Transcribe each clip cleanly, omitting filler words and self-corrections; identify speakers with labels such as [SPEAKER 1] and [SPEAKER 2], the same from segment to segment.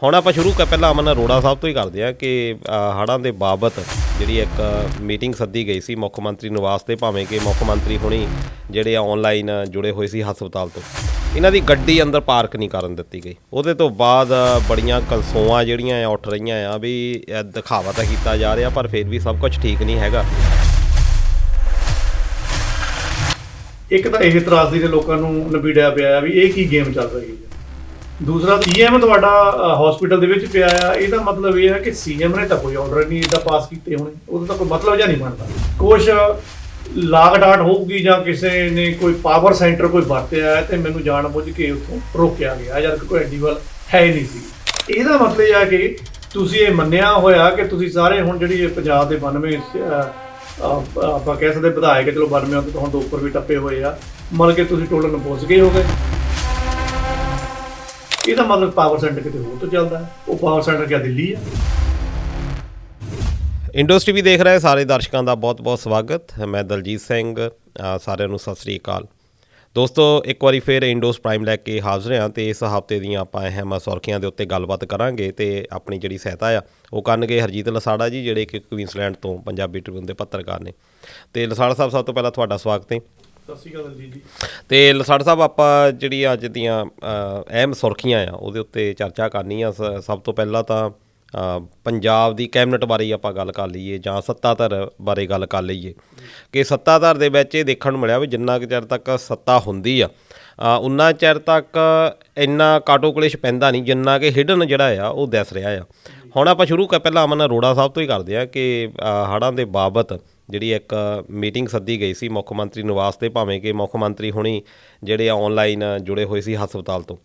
[SPEAKER 1] ਹੁਣ ਆਪਾਂ ਸ਼ੁਰੂ ਪਹਿਲਾਂ ਅਮਨ ਅਰੋੜਾ ਸਾਹਿਬ ਤੋਂ ਹੀ ਕਰਦੇ ਹਾਂ ਕਿ ਹੜ੍ਹਾਂ ਦੇ ਬਾਬਤ ਜਿਹੜੀ ਇੱਕ ਮੀਟਿੰਗ ਸੱਦੀ ਗਈ ਸੀ ਮੁੱਖ ਮੰਤਰੀ ਨਿਵਾਸ 'ਤੇ, ਭਾਵੇਂ ਕਿ ਮੁੱਖ ਮੰਤਰੀ ਹੁਣੀ ਜਿਹੜੇ ਆਨਲਾਈਨ ਜੁੜੇ ਹੋਏ ਸੀ ਹਸਪਤਾਲ ਤੋਂ, ਇਹਨਾਂ ਦੀ ਗੱਡੀ ਅੰਦਰ ਪਾਰਕ ਨਹੀਂ ਕਰਨ ਦਿੱਤੀ ਗਈ। ਉਹਦੇ ਤੋਂ ਬਾਅਦ ਬੜੀਆਂ ਕਲਸੋਆਂ ਜਿਹੜੀਆਂ ਆ ਉੱਠ ਰਹੀਆਂ ਆ ਵੀ ਦਿਖਾਵਾ ਤਾਂ ਕੀਤਾ ਜਾ ਰਿਹਾ, ਪਰ ਫਿਰ ਵੀ ਸਭ ਕੁਝ ਠੀਕ ਨਹੀਂ ਹੈਗਾ।
[SPEAKER 2] ਇੱਕ ਤਾਂ ਇਹ ਤਰਾਸਦੀ ਨੇ ਲੋਕਾਂ ਨੂੰ ਨਬੀੜਿਆ ਪਿਆ ਵੀ ਇਹ ਕੀ ਗੇਮ ਚੱਲ ਰਹੀ ਹੈ। ਦੂਸਰਾ ਸੀਐਮ ਤੁਹਾਡਾ ਹਸਪੀਟਲ ਦੇ ਵਿੱਚ ਪਿਆ ਆ, ਇਹਦਾ ਮਤਲਬ ਇਹ ਹੈ ਕਿ ਸੀਐਮ ਨੇ ਤਾਂ ਕੋਈ ਆਰਡਰ ਨਹੀਂ ਇਹਦਾ ਪਾਸ ਕੀਤੇ ਹੋਣੇ, ਉਹਦਾ ਤਾਂ ਕੋਈ ਮਤਲਬ ਜਾਂ ਨਹੀਂ ਬਣਦਾ। ਕੁਛ ਲਾਗ ਡਾਟ ਹੋਊਗੀ ਜਾਂ ਕਿਸੇ ਨੇ ਕੋਈ ਪਾਵਰ ਸੈਂਟਰ ਕੋਈ ਵਰਤਿਆ ਤੇ ਮੈਨੂੰ ਜਾਣ ਬੁੱਝ ਕੇ ਉੱਥੋਂ ਰੋਕਿਆ ਗਿਆ, ਜਦ ਕਿ ਕੋਈ ਐਡੀ ਵੱਲ ਹੈ ਹੀ ਨਹੀਂ ਸੀ। ਇਹਦਾ ਮਤਲਬ ਇਹ ਆ ਕਿ ਤੁਸੀਂ ਇਹ ਮੰਨਿਆ ਹੋਇਆ ਕਿ ਤੁਸੀਂ ਸਾਰੇ ਹੁਣ ਜਿਹੜੀ ਇਹ ਪੰਜਾਬ ਦੇ 92 ਆਪਾਂ ਕਹਿ ਸਕਦੇ ਵਿਧਾਇਕ, ਚਲੋ 92 ਤੋਂ ਹੁਣ ਤੋਂ ਉੱਪਰ ਵੀ ਟੱਪੇ ਹੋਏ ਆ, ਮਤਲਬ ਕਿ ਤੁਸੀਂ ਟੋਟਲ ਨੂੰ ਪਹੁੰਚ ਗਏ ਹੋ ਗਏ। ਇਹਦਾ ਮਤਲਬ ਪਾਵਰ ਸੈਂਟਰ ਕਿਤੇ ਹੋਰ ਤੋਂ ਚੱਲਦਾ ਹੈ, ਉਹ ਪਾਵਰ ਸੈਂਟਰ ਕਿਆ ਦਿੱਲੀ ਆ।
[SPEAKER 1] ਇੰਡੋਜ਼ ਟੀਵੀ ਦੇਖ ਰਹੇ ਸਾਰੇ ਦਰਸ਼ਕਾਂ ਦਾ ਬਹੁਤ ਬਹੁਤ ਸਵਾਗਤ। ਮੈਂ ਦਲਜੀਤ ਸਿੰਘ, ਸਾਰਿਆਂ ਨੂੰ ਸਤਿ ਸ੍ਰੀ ਅਕਾਲ। ਦੋਸਤੋ, ਇੱਕ ਵਾਰੀ ਫਿਰ ਇੰਡੋਜ਼ ਪ੍ਰਾਈਮ ਲੈ ਕੇ ਹਾਜ਼ਰ ਹਾਂ ਅਤੇ ਇਸ ਹਫ਼ਤੇ ਦੀਆਂ ਆਪਾਂ ਅਹਿਮ ਸੁਰਖੀਆਂ ਦੇ ਉੱਤੇ ਗੱਲਬਾਤ ਕਰਾਂਗੇ ਅਤੇ ਆਪਣੀ ਜਿਹੜੀ ਸਹਾਇਤਾ ਆ ਉਹ ਕਰਨਗੇ ਹਰਜੀਤ ਲਸਾੜਾ ਜੀ, ਜਿਹੜੇ ਕਿ ਕੁਈਨਸਲੈਂਡ ਤੋਂ ਪੰਜਾਬੀ ਟ੍ਰਿਬਿਊਨ ਦੇ ਪੱਤਰਕਾਰ ਨੇ। ਅਤੇ ਲਸਾੜਾ ਸਾਹਿਬ, ਸਭ ਤੋਂ ਪਹਿਲਾਂ ਤੁਹਾਡਾ ਸਵਾਗਤ ਹੈ।
[SPEAKER 2] ਸਤਿ ਸ਼੍ਰੀ ਅਕਾਲ ਜੀ।
[SPEAKER 1] ਅਤੇ ਲਸਾੜਾ ਸਾਹਿਬ, ਆਪਾਂ ਜਿਹੜੀ ਅੱਜ ਦੀਆਂ ਅਹਿਮ ਸੁਰਖੀਆਂ ਆ ਉਹਦੇ ਉੱਤੇ ਚਰਚਾ ਕਰਨੀ ਆ। ਸਭ ਤੋਂ ਪਹਿਲਾਂ ਤਾਂ ਪੰਜਾਬ ਦੀ ਕੈਬਨਿਟ ਬਾਰੇ ਆਪਾਂ ਗੱਲ ਕਰ ਲਈਏ ਜਾਂ ਸੱਤਾਧਰ ਬਾਰੇ ਗੱਲ ਕਰ ਲਈਏ ਕਿ ਸੱਤਾਧਰ ਦੇ ਵਿੱਚ ਇਹ ਦੇਖਣ ਨੂੰ ਮਿਲਿਆ ਵੀ ਜਿੰਨਾ ਕੁ ਚਿਰ ਤੱਕ ਸੱਤਾ ਹੁੰਦੀ ਆ ਉਨਾ ਚਿਰ ਤੱਕ ਇੰਨਾ ਕਾਟੋ ਕਲੇਸ਼ ਪੈਂਦਾ ਨਹੀਂ ਜਿੰਨਾ ਕਿ ਹਿਡਨ ਜਿਹੜਾ ਆ ਉਹ ਦਿਸ ਰਿਹਾ ਆ। ਹੁਣ ਆਪਾਂ ਸ਼ੁਰੂ ਪਹਿਲਾਂ ਅਮਨ ਅਰੋੜਾ ਸਾਹਿਬ ਤੋਂ ਹੀ ਕਰਦੇ ਹਾਂ ਕਿ ਹੜ੍ਹਾਂ ਦੇ ਬਾਬਤ ਜਿਹੜੀ ਇੱਕ ਮੀਟਿੰਗ ਸੱਦੀ ਗਈ ਸੀ ਮੁੱਖ ਮੰਤਰੀ ਨਿਵਾਸ 'ਤੇ, ਭਾਵੇਂ ਕਿ ਮੁੱਖ ਮੰਤਰੀ ਹੁਣੀ ਜਿਹੜੇ ਆਨਲਾਈਨ ਜੁੜੇ ਹੋਏ ਸੀ ਹਸਪਤਾਲ ਤੋਂ,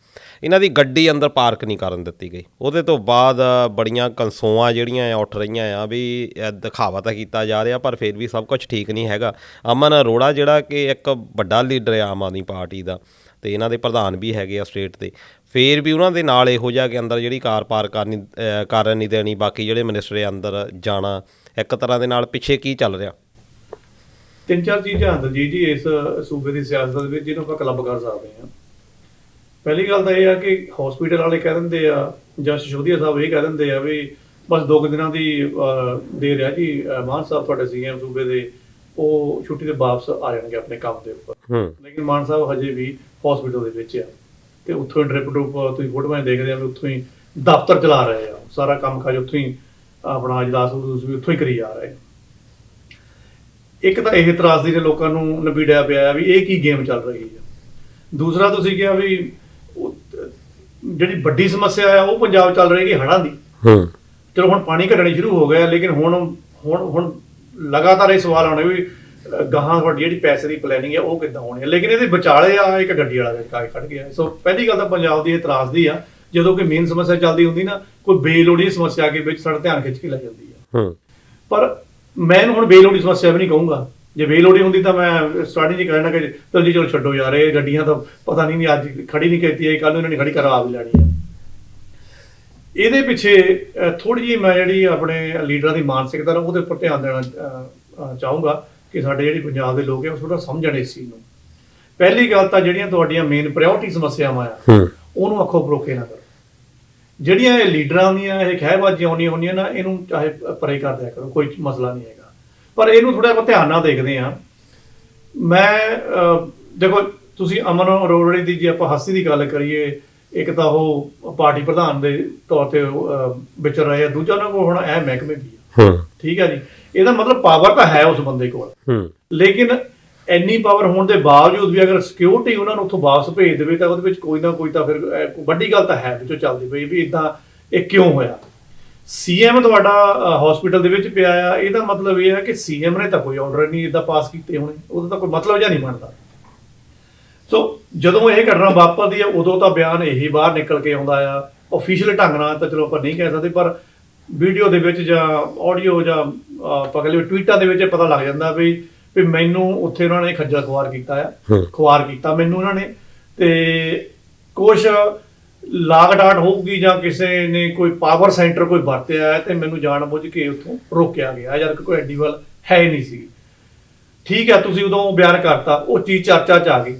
[SPEAKER 1] ਇਹਨਾਂ ਦੀ ਗੱਡੀ ਅੰਦਰ ਪਾਰਕ ਨਹੀਂ ਕਰਨ ਦਿੱਤੀ ਗਈ। ਉਹਦੇ ਤੋਂ ਬਾਅਦ ਬੜੀਆਂ ਕਲਸੋਆਂ ਜਿਹੜੀਆਂ ਆ ਉੱਠ ਰਹੀਆਂ ਆ ਵੀ ਦਿਖਾਵਾ ਤਾਂ ਕੀਤਾ ਜਾ ਰਿਹਾ, ਪਰ ਫਿਰ ਵੀ ਸਭ ਕੁਝ ਠੀਕ ਨਹੀਂ ਹੈਗਾ। ਅਮਨ ਅਰੋੜਾ ਜਿਹੜਾ ਕਿ ਇੱਕ ਵੱਡਾ ਲੀਡਰ ਆ ਆਮ ਆਦਮੀ ਪਾਰਟੀ ਦਾ ਅਤੇ ਇਹਨਾਂ ਦੇ ਪ੍ਰਧਾਨ ਵੀ ਹੈਗੇ ਆ ਸਟੇਟ ਦੇ, ਫਿਰ ਵੀ ਉਹਨਾਂ ਦੇ ਨਾਲ ਇਹੋ ਜਿਹਾ ਕਿ ਅੰਦਰ ਜਿਹੜੀ ਕਾਰ ਪਾਰਕ ਕਰਨ ਨਹੀਂ ਦੇਣੀ, ਬਾਕੀ ਜਿਹੜੇ ਮਿਨਿਸਟਰ ਅੰਦਰ ਜਾਣਾ, ਇੱਕ ਤਰ੍ਹਾਂ ਦੇ ਨਾਲ ਪਿੱਛੇ ਕੀ ਚੱਲ ਰਿਹਾ?
[SPEAKER 2] ਤਿੰਨ ਚਾਰ ਚੀਜ਼ਾਂ ਦਲਜੀਤ ਜੀ ਇਸ ਸੂਬੇ ਦੀ ਸਿਆਸਤ ਦੇ ਵਿੱਚ ਜਿਹਨੂੰ ਆਪਾਂ ਕਲੱਬ ਕਰ ਸਕਦੇ ਹਾਂ। ਪਹਿਲੀ ਗੱਲ ਤਾਂ ਇਹ ਆ ਕਿ ਹਸਪੀਟਲ ਵਾਲੇ ਕਹਿ ਦਿੰਦੇ ਆ ਜਾਂ ਸਿਸੋਦੀਆ ਸਾਹਿਬ ਇਹ ਕਹਿ ਦਿੰਦੇ ਆ ਵੀ ਬਸ 2 ਦਿਨਾਂ ਦੀ ਦੇ ਰਿਹਾ ਜੀ ਮਾਨ ਸਾਹਿਬ ਤੁਹਾਡੇ ਸੀਐਮ ਸੂਬੇ ਦੇ, ਉਹ ਛੁੱਟੀ ਤੇ ਵਾਪਸ ਆ ਜਾਣਗੇ ਆਪਣੇ ਕੰਮ ਦੇ ਉੱਪਰ। ਲੇਕਿਨ ਮਾਨ ਸਾਹਿਬ ਹਜੇ ਵੀ ਹਸਪੀਟਲ ਦੇ ਵਿੱਚ ਆ ਤੇ ਉੱਥੋਂ ਹੀ ਡਰਿਪ ਡਰੂਪ ਤੁਸੀਂ ਫੋਟੋਆਂ ਦੇਖਦੇ ਆ ਵੀ ਉੱਥੋਂ ਹੀ ਦਫ਼ਤਰ ਚਲਾ ਰਹੇ ਆ, ਸਾਰਾ ਕੰਮ ਕਾਜ ਉੱਥੋਂ ਹੀ ਆਪਣਾ ਇਜਲਾਸ ਵੀ ਉੱਥੋਂ ਹੀ ਕਰੀ ਜਾ ਰਹੇ। ਇੱਕ ਤਾਂ ਇਹ ਤਰਾਸਦੀ ਨੇ ਲੋਕਾਂ ਨੂੰ ਨਬੀੜਿਆ ਪਿਆ ਵੀ ਇਹ ਕੀ ਗੇਮ ਚੱਲ ਰਹੀ ਹੈ। ਦੂਸਰਾ ਤੁਸੀਂ ਕਿਹਾ ਵੀ ਜਿਹੜੀ ਵੱਡੀ ਸਮੱਸਿਆ ਆ ਉਹ ਪੰਜਾਬ ਚੱਲ ਰਹੀ ਕਿ ਹੜ੍ਹਾਂ ਦੀ। ਚਲੋ ਹੁਣ ਪਾਣੀ ਘਟਣੀ ਸ਼ੁਰੂ ਹੋ ਗਿਆ, ਲੇਕਿਨ ਹੁਣ ਲਗਾਤਾਰ ਇਹ ਸਵਾਲ ਆਉਣੇ ਵੀ ਗਾਹਾਂ ਤੁਹਾਡੀ ਜਿਹੜੀ ਪੈਸੇ ਦੀ ਪਲੈਨਿੰਗ ਹੈ ਉਹ ਕਿੱਦਾਂ ਹੋਣੀ ਹੈ। ਲੇਕਿਨ ਇਹਦੇ ਵਿਚਾਲੇ ਆ ਇੱਕ ਗੱਡੀ ਵਾਲਾ ਖੜ ਗਿਆ। ਸੋ ਪਹਿਲੀ ਗੱਲ ਤਾਂ ਪੰਜਾਬ ਦੀ ਇਹ ਤਰਾਸਦੀ ਆ, ਜਦੋਂ ਕੋਈ ਮੇਨ ਸਮੱਸਿਆ ਚੱਲਦੀ ਹੁੰਦੀ ਨਾ, ਕੋਈ ਬੇਲੋੜੀ ਸਮੱਸਿਆ ਅੱਗੇ ਵਿੱਚ ਸਾਡਾ ਧਿਆਨ ਖਿੱਚ ਕੇ ਲੈ ਜਾਂਦੀ ਆ। ਪਰ ਮੈਂ ਇਹਨੂੰ ਹੁਣ ਬੇਲੋੜੀ ਸਮੱਸਿਆ ਵੀ ਨਹੀਂ ਕਹੂੰਗਾ। ਜੇ ਬੇਲੋੜੀ ਹੁੰਦੀ ਤਾਂ ਮੈਂ ਸਟਾਰਟਿੰਗ 'ਚ ਕਹਿਣਾ ਕਿ ਜੀ ਚਲੋ ਛੱਡੋ ਯਾਰ, ਇਹ ਗੱਡੀਆਂ ਤਾਂ ਪਤਾ ਨਹੀਂ ਅੱਜ ਖੜੀ ਨਹੀਂ ਕੀਤੀ ਹੈ, ਕੱਲ੍ਹ ਨੂੰ ਇਹਨਾਂ ਨੇ ਖੜੀ ਕਰਵਾ ਵੀ ਲੈਣੀ ਹੈ। ਇਹਦੇ ਪਿੱਛੇ ਥੋੜ੍ਹੀ ਜਿਹੀ ਮੈਂ ਜਿਹੜੀ ਆਪਣੇ ਲੀਡਰਾਂ ਦੀ ਮਾਨਸਿਕਤਾ ਉਹਦੇ ਉੱਪਰ ਧਿਆਨ ਦੇਣਾ ਚਾਹੂੰਗਾ ਕਿ ਸਾਡੇ ਜਿਹੜੀ ਪੰਜਾਬ ਦੇ ਲੋਕ ਆ ਉਹ ਥੋੜ੍ਹਾ ਸਮਝਣ ਇਸ ਚੀਜ਼ ਨੂੰ। ਪਹਿਲੀ ਗੱਲ ਤਾਂ ਜਿਹੜੀਆਂ ਤੁਹਾਡੀਆਂ ਮੇਨ ਪ੍ਰਾਇਓਰਟੀ ਸਮੱਸਿਆਵਾਂ ਆ ਉਹਨੂੰ ਅੱਖੋਂ ਪਰੋਖੇ ਨਾ ਕਰੋ। ਜਿਹੜੀਆਂ ਇਹ ਲੀਡਰਾਂ ਦੀਆਂ ਇਹ ਖਹਿਬਾਜ਼ੀਆਂ ਆਉਂਦੀਆਂ ਹੁੰਦੀਆਂ ਨਾ, ਇਹਨੂੰ ਚਾਹੇ ਪਰੇ ਕਰ ਦਿਆ ਕਰੋ, ਕੋਈ ਮਸਲਾ ਨਹੀਂ ਹੈਗਾ। ਪਰ ਇਹਨੂੰ ਥੋੜ੍ਹਾ ਆਪਾਂ ਧਿਆਨ ਨਾਲ ਦੇਖਦੇ ਹਾਂ। ਮੈਂ ਦੇਖੋ, ਤੁਸੀਂ ਅਮਨ ਅਰੋੜਾ ਦੀ ਜੇ ਆਪਾਂ ਹਸਤੀ ਦੀ ਗੱਲ ਕਰੀਏ, ਇੱਕ ਤਾਂ ਉਹ ਪਾਰਟੀ ਪ੍ਰਧਾਨ ਦੇ ਤੌਰ ਤੇ ਵਿਚਰ ਰਹੇ ਆ, ਦੂਜਾ ਉਹਨਾਂ ਕੋਲ ਹੁਣ ਇਹ ਮਹਿਕਮੇ ਵੀ ਆ। ਠੀਕ ਹੈ ਜੀ, ਇਹਦਾ ਮਤਲਬ ਪਾਵਰ ਤਾਂ ਹੈ ਉਸ ਬੰਦੇ ਕੋਲ, ਲੇਕਿਨ ਇੰਨੀ ਪਾਵਰ ਹੋਣ ਦੇ ਬਾਵਜੂਦ ਵੀ ਅਗਰ ਸਿਕਿਉਰਿਟੀ ਉਹਨਾਂ ਨੂੰ ਉੱਥੋਂ ਵਾਪਸ ਭੇਜ ਦੇਵੇ ਤਾਂ ਉਹਦੇ ਵਿੱਚ ਕੋਈ ਨਾ ਕੋਈ ਤਾਂ ਫਿਰ ਵੱਡੀ ਗੱਲ ਤਾਂ ਹੈ ਵਿੱਚੋਂ ਚੱਲਦੀ ਪਈ ਵੀ ਇੱਦਾਂ ਇਹ ਕਿਉਂ ਹੋਇਆ। ਸੀਐਮ ਤੁਹਾਡਾ ਹਸਪੀਟਲ ਦੇ ਵਿੱਚ ਪਿਆ ਆ, ਇਹਦਾ ਮਤਲਬ ਇਹ ਹੈ ਕਿ ਸੀਐਮ ਨੇ ਤਾਂ ਕੋਈ ਆਰਡਰ ਨਹੀਂ ਇਹਦਾ ਪਾਸ ਕੀਤੇ ਹੋਣੇ, ਉਹਦਾ ਤਾਂ ਕੋਈ ਮਤਲਬ ਜਾਂ ਨਹੀਂ ਬਣਦਾ। ਸੋ ਜਦੋਂ ਇਹ ਘਟਨਾ ਵਾਪਰਦੀ ਆ ਉਦੋਂ ਤਾਂ ਬਿਆਨ ਇਹੀ ਬਾਹਰ ਨਿਕਲ ਕੇ ਆਉਂਦਾ ਆ। ਆਫੀਸ਼ੀਅਲ ਢੰਗ ਨਾਲ ਤਾਂ ਚਲੋ ਆਪਾਂ ਨਹੀਂ ਕਹਿ ਸਕਦੇ, ਪਰ ਵੀਡੀਓ ਦੇ ਵਿੱਚ ਜਾਂ ਆਡੀਓ ਜਾਂ ਆਪਾਂ ਕਹਿ ਲਈਏ ਟਵੀਟਾਂ ਦੇ ਵਿੱਚ ਪਤਾ ਲੱਗ ਜਾਂਦਾ ਵੀ ਮੈਨੂੰ ਉੱਥੇ ਉਹਨਾਂ ਨੇ ਖੱਜਲ ਖੁਆਰ ਕੀਤਾ ਆ, ਖੁਆਰ ਕੀਤਾ ਮੈਨੂੰ ਉਹਨਾਂ ਨੇ। ਤੇ ਕੁਛ ਲਾਗ ਡਾਟ ਹੋਊਗੀ ਜਾਂ ਕਿਸੇ ਨੇ ਕੋਈ ਪਾਵਰ ਸੈਂਟਰ ਕੋਈ ਵਰਤਿਆ ਤੇ ਮੈਨੂੰ ਜਾਣ ਬੁੱਝ ਕੇ ਉੱਥੋਂ ਰੋਕਿਆ ਗਿਆ, ਜਦ ਕਿ ਕੋਈ ਐਡੀ ਵੱਲ ਹੈ ਹੀ ਨਹੀਂ ਸੀ। ਠੀਕ ਹੈ, ਤੁਸੀਂ ਉਦੋਂ ਬਿਆਨ ਕਰਤਾ, ਉਹ ਚੀਜ਼ ਚਰਚਾ 'ਚ ਆ ਗਈ।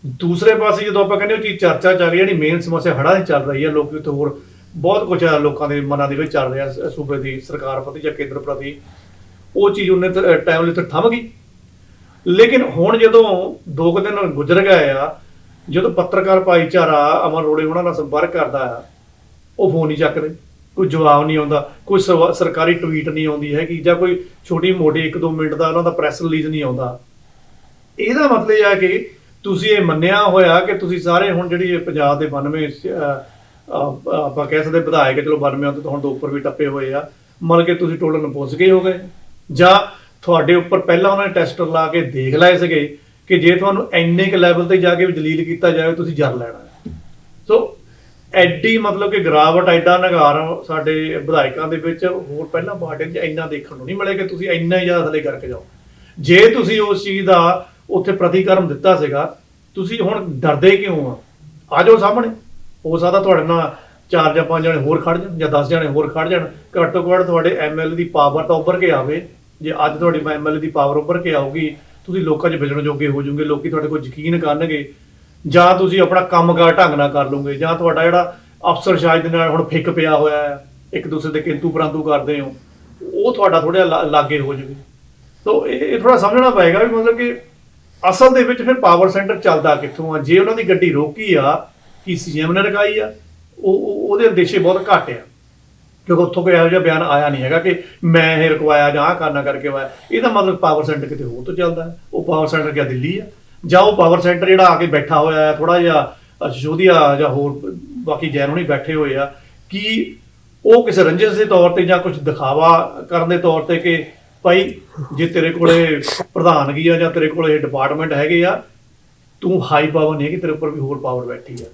[SPEAKER 2] ਦੂਸਰੇ ਪਾਸੇ ਜਦੋਂ ਆਪਾਂ ਕਹਿੰਦੇ ਉਹ ਚੀਜ਼ ਚਰਚਾ 'ਚ ਆ ਗਈ, ਜਿਹੜੀ ਮੇਨ ਸਮੱਸਿਆ ਹੜ੍ਹਾਂ ਦੀ ਚੱਲ ਰਹੀ ਹੈ, ਲੋਕ ਉੱਥੇ ਹੋਰ ਬਹੁਤ ਕੁਝ ਲੋਕਾਂ ਦੇ ਮਨਾਂ ਦੇ ਵਿੱਚ ਚੱਲ ਰਿਹਾ ਸੂਬੇ ਦੀ ਸਰਕਾਰ ਪ੍ਰਤੀ ਜਾਂ ਕੇਂਦਰ ਪ੍ਰਤੀ, ਉਹ ਚੀਜ਼ ਉਹਨੇ ਟਾਈਮ ਲਈ ਤਾਂ ਥੰਮ ਗਈ। ਲੇਕਿਨ ਹੁਣ ਜਦੋਂ 2 ਦਿਨ ਗੁਜ਼ਰ ਗਏ ਆ, ਜਦੋਂ ਪੱਤਰਕਾਰ ਭਾਈਚਾਰਾ ਅਮਨ ਅਰੋੜੇ ਉਹਨਾਂ ਨਾਲ ਸੰਪਰਕ ਕਰਦਾ ਆ, ਉਹ ਫੋਨ ਨਹੀਂ ਚੱਕਦੇ, ਕੋਈ ਜਵਾਬ ਨਹੀਂ ਆਉਂਦਾ, ਕੋਈ ਸਰਕਾਰੀ ਟਵੀਟ ਨਹੀਂ ਆਉਂਦੀ ਹੈਗੀ, ਜਾਂ ਕੋਈ ਛੋਟੀ ਮੋਟੀ 1-2 ਮਿੰਟ ਦਾ ਉਹਨਾਂ ਦਾ ਪ੍ਰੈਸ ਰਿਲੀਜ਼ ਨਹੀਂ ਆਉਂਦਾ। ਇਹਦਾ ਮਤਲਬ ਇਹ ਆ ਕਿ ਤੁਸੀਂ ਇਹ ਮੰਨਿਆ ਹੋਇਆ ਕਿ ਤੁਸੀਂ ਸਾਰੇ ਹੁਣ ਜਿਹੜੀ ਪੰਜਾਬ ਦੇ 92 ਆਪਾਂ ਕਹਿ ਸਕਦੇ ਵਿਧਾਇਕ, ਚਲੋ 92 ਤੋਂ ਹੁਣ 2 ਉੱਪਰ ਵੀ ਟੱਪੇ ਹੋਏ ਆ, ਮਤਲਬ ਕਿ ਤੁਸੀਂ ਟੋਲਨ ਪੁੱਛ ਗਏ ਹੋ ਗਏ, ਜਾਂ ਤੁਹਾਡੇ ਉੱਪਰ ਪਹਿਲਾਂ ਉਹਨਾਂ ਨੇ ਟੈਸਟਰ ਲਾ ਕੇ ਦੇਖ ਲਏ ਸੀਗੇ ਕਿ ਜੇ ਤੁਹਾਨੂੰ ਇੰਨੇ ਕੁ ਲੈਵਲ ਤੇ ਜਾ ਕੇ ਵੀ ਦਲੀਲ ਕੀਤਾ ਜਾਵੇ ਤੁਸੀਂ ਜਰ ਲੈਣਾ। ਸੋ ਐਡੀ ਮਤਲਬ ਕਿ ਗਿਰਾਵਟ, ਐਡਾ ਨਿਗਾਰ ਸਾਡੇ ਵਿਧਾਇਕਾਂ ਦੇ ਵਿੱਚ ਹੋਰ ਪਹਿਲਾਂ ਪਾਰਟੀਆਂ 'ਚ ਇੰਨਾ ਦੇਖਣ ਨੂੰ ਨਹੀਂ ਮਿਲਿਆ ਕਿ ਤੁਸੀਂ ਇੰਨਾ ਹੀ ਜ਼ਿਆਦਾ ਥੱਲੇ ਕਰਕੇ ਜਾਓ। ਜੇ ਤੁਸੀਂ ਉਸ ਚੀਜ਼ ਦਾ ਉੱਥੇ ਪ੍ਰਤੀਕਰਮ ਦਿੱਤਾ ਸੀਗਾ, ਤੁਸੀਂ ਹੁਣ ਡਰਦੇ ਕਿਉਂ ਆ? ਆ ਜਾਓ ਸਾਹਮਣੇ, ਹੋ ਸਕਦਾ ਤੁਹਾਡੇ ਨਾਲ 4 ਜਾਂ 5 ਜਣੇ ਹੋਰ ਖੜ ਜਾਣ, ਜਾਂ 10 ਜਣੇ ਹੋਰ ਖੜ ਜਾਣ। ਘੱਟ ਤੋਂ ਘੱਟ ਤੁਹਾਡੇ ਐਮਐਲਏ ਦੀ ਪਾਵਰ ਤਾਂ ਉੱਭਰ ਕੇ ਆਵੇ। ਜੇ ਅੱਜ ਤੁਹਾਡੀ ਐਮਐਲਏ ਦੀ ਪਾਵਰ ਉੱਭਰ ਕੇ ਆਊਗੀ, ਤੁਸੀਂ ਲੋਕਾਂ 'ਚ ਵਿਚਰਨ ਜੋਗੇ ਹੋ ਜਾਓਗੇ, ਲੋਕੀ ਤੁਹਾਡੇ ਕੋਲ ਯਕੀਨ ਕਰਨਗੇ, ਜਾਂ ਤੁਸੀਂ ਆਪਣਾ ਕੰਮਕਾਰ ਢੰਗ ਨਾਲ ਕਰ ਲਓਗੇ, ਜਾਂ ਤੁਹਾਡਾ ਜਿਹੜਾ ਅਫਸਰਸ਼ਾਹੀ ਦੇ ਨਾਲ ਹੁਣ ਫਿੱਕ ਪਿਆ ਹੋਇਆ ਹੈ, ਇੱਕ ਦੂਸਰੇ ਦੇ ਕਿੰਤੂ ਪਰੰਤੂ ਕਰਦੇ ਹੋ, ਉਹ ਤੁਹਾਡਾ ਥੋੜ੍ਹਾ ਲਾਗੇ ਹੋ ਜਾਵੇ। ਸੋ ਇਹ ਥੋੜਾ ਸਮਝਣਾ ਪਏਗਾ ਵੀ ਮਤਲਬ ਕਿ ਅਸਲ ਦੇ ਵਿੱਚ ਫਿਰ ਪਾਵਰ ਸੈਂਟਰ ਚੱਲਦਾ ਕਿੱਥੋਂ ਆ? ਜੇ ਉਹਨਾਂ ਦੀ ਗੱਡੀ ਰੋਕੀ ਆ, ਕੀ ਸੀਐਮ ਨੇ ਰਕਾਈ ਆ? ਉਹਦੇ ਉਦੇਸ਼ ਬਹੁਤ ਘੱਟ ਆ, ਕਿਉਂਕਿ ਉੱਥੋਂ ਕੋਈ ਇਹੋ ਜਿਹਾ ਬਿਆਨ ਆਇਆ ਨਹੀਂ ਹੈਗਾ ਕਿ ਮੈਂ ਇਹ ਰੁਕਵਾਇਆ ਜਾਂ ਆਹ ਕਰਨਾ ਕਰਕੇ ਹੋਇਆ। ਇਹਦਾ ਮਤਲਬ ਪਾਵਰ ਸੈਂਟਰ ਕਿਤੇ ਹੋਰ ਤੋਂ ਚੱਲਦਾ ਹੈ। ਉਹ ਪਾਵਰ ਸੈਂਟਰ ਕਿਆ ਦਿੱਲੀ ਆ? ਜਾਂ ਉਹ ਪਾਵਰ ਸੈਂਟਰ ਜਿਹੜਾ ਆ ਕੇ ਬੈਠਾ ਹੋਇਆ ਹੈ ਥੋੜਾ ਜਿਹਾ ਸਿਸੋਦੀਆ ਜਾਂ ਹੋਰ ਬਾਕੀ ਜੈਨ ਨਹੀਂ ਬੈਠੇ ਹੋਏ ਆ, ਕਿ ਉਹ ਕਿਸੇ ਰੰਜਿਸ਼ ਦੇ ਤੌਰ ਤੇ ਜਾਂ ਕੁਝ ਦਿਖਾਵਾ ਕਰਨ ਦੇ ਤੌਰ ਤੇ ਕਿ ਭਾਈ ਜੇ ਤੇਰੇ ਕੋਲੇ ਪ੍ਰਧਾਨਗੀ ਆ ਜਾਂ ਤੇਰੇ ਕੋਲ ਇਹ ਡਿਪਾਰਟਮੈਂਟ ਹੈਗੇ ਆ, ਤੂੰ ਹਾਈ ਪਾਵਰ ਨਹੀਂ ਹੈ ਕਿ ਤੇਰੇ ਉੱਪਰ ਵੀ ਹੋਰ ਪਾਵਰ ਬੈਠੀ ਆ?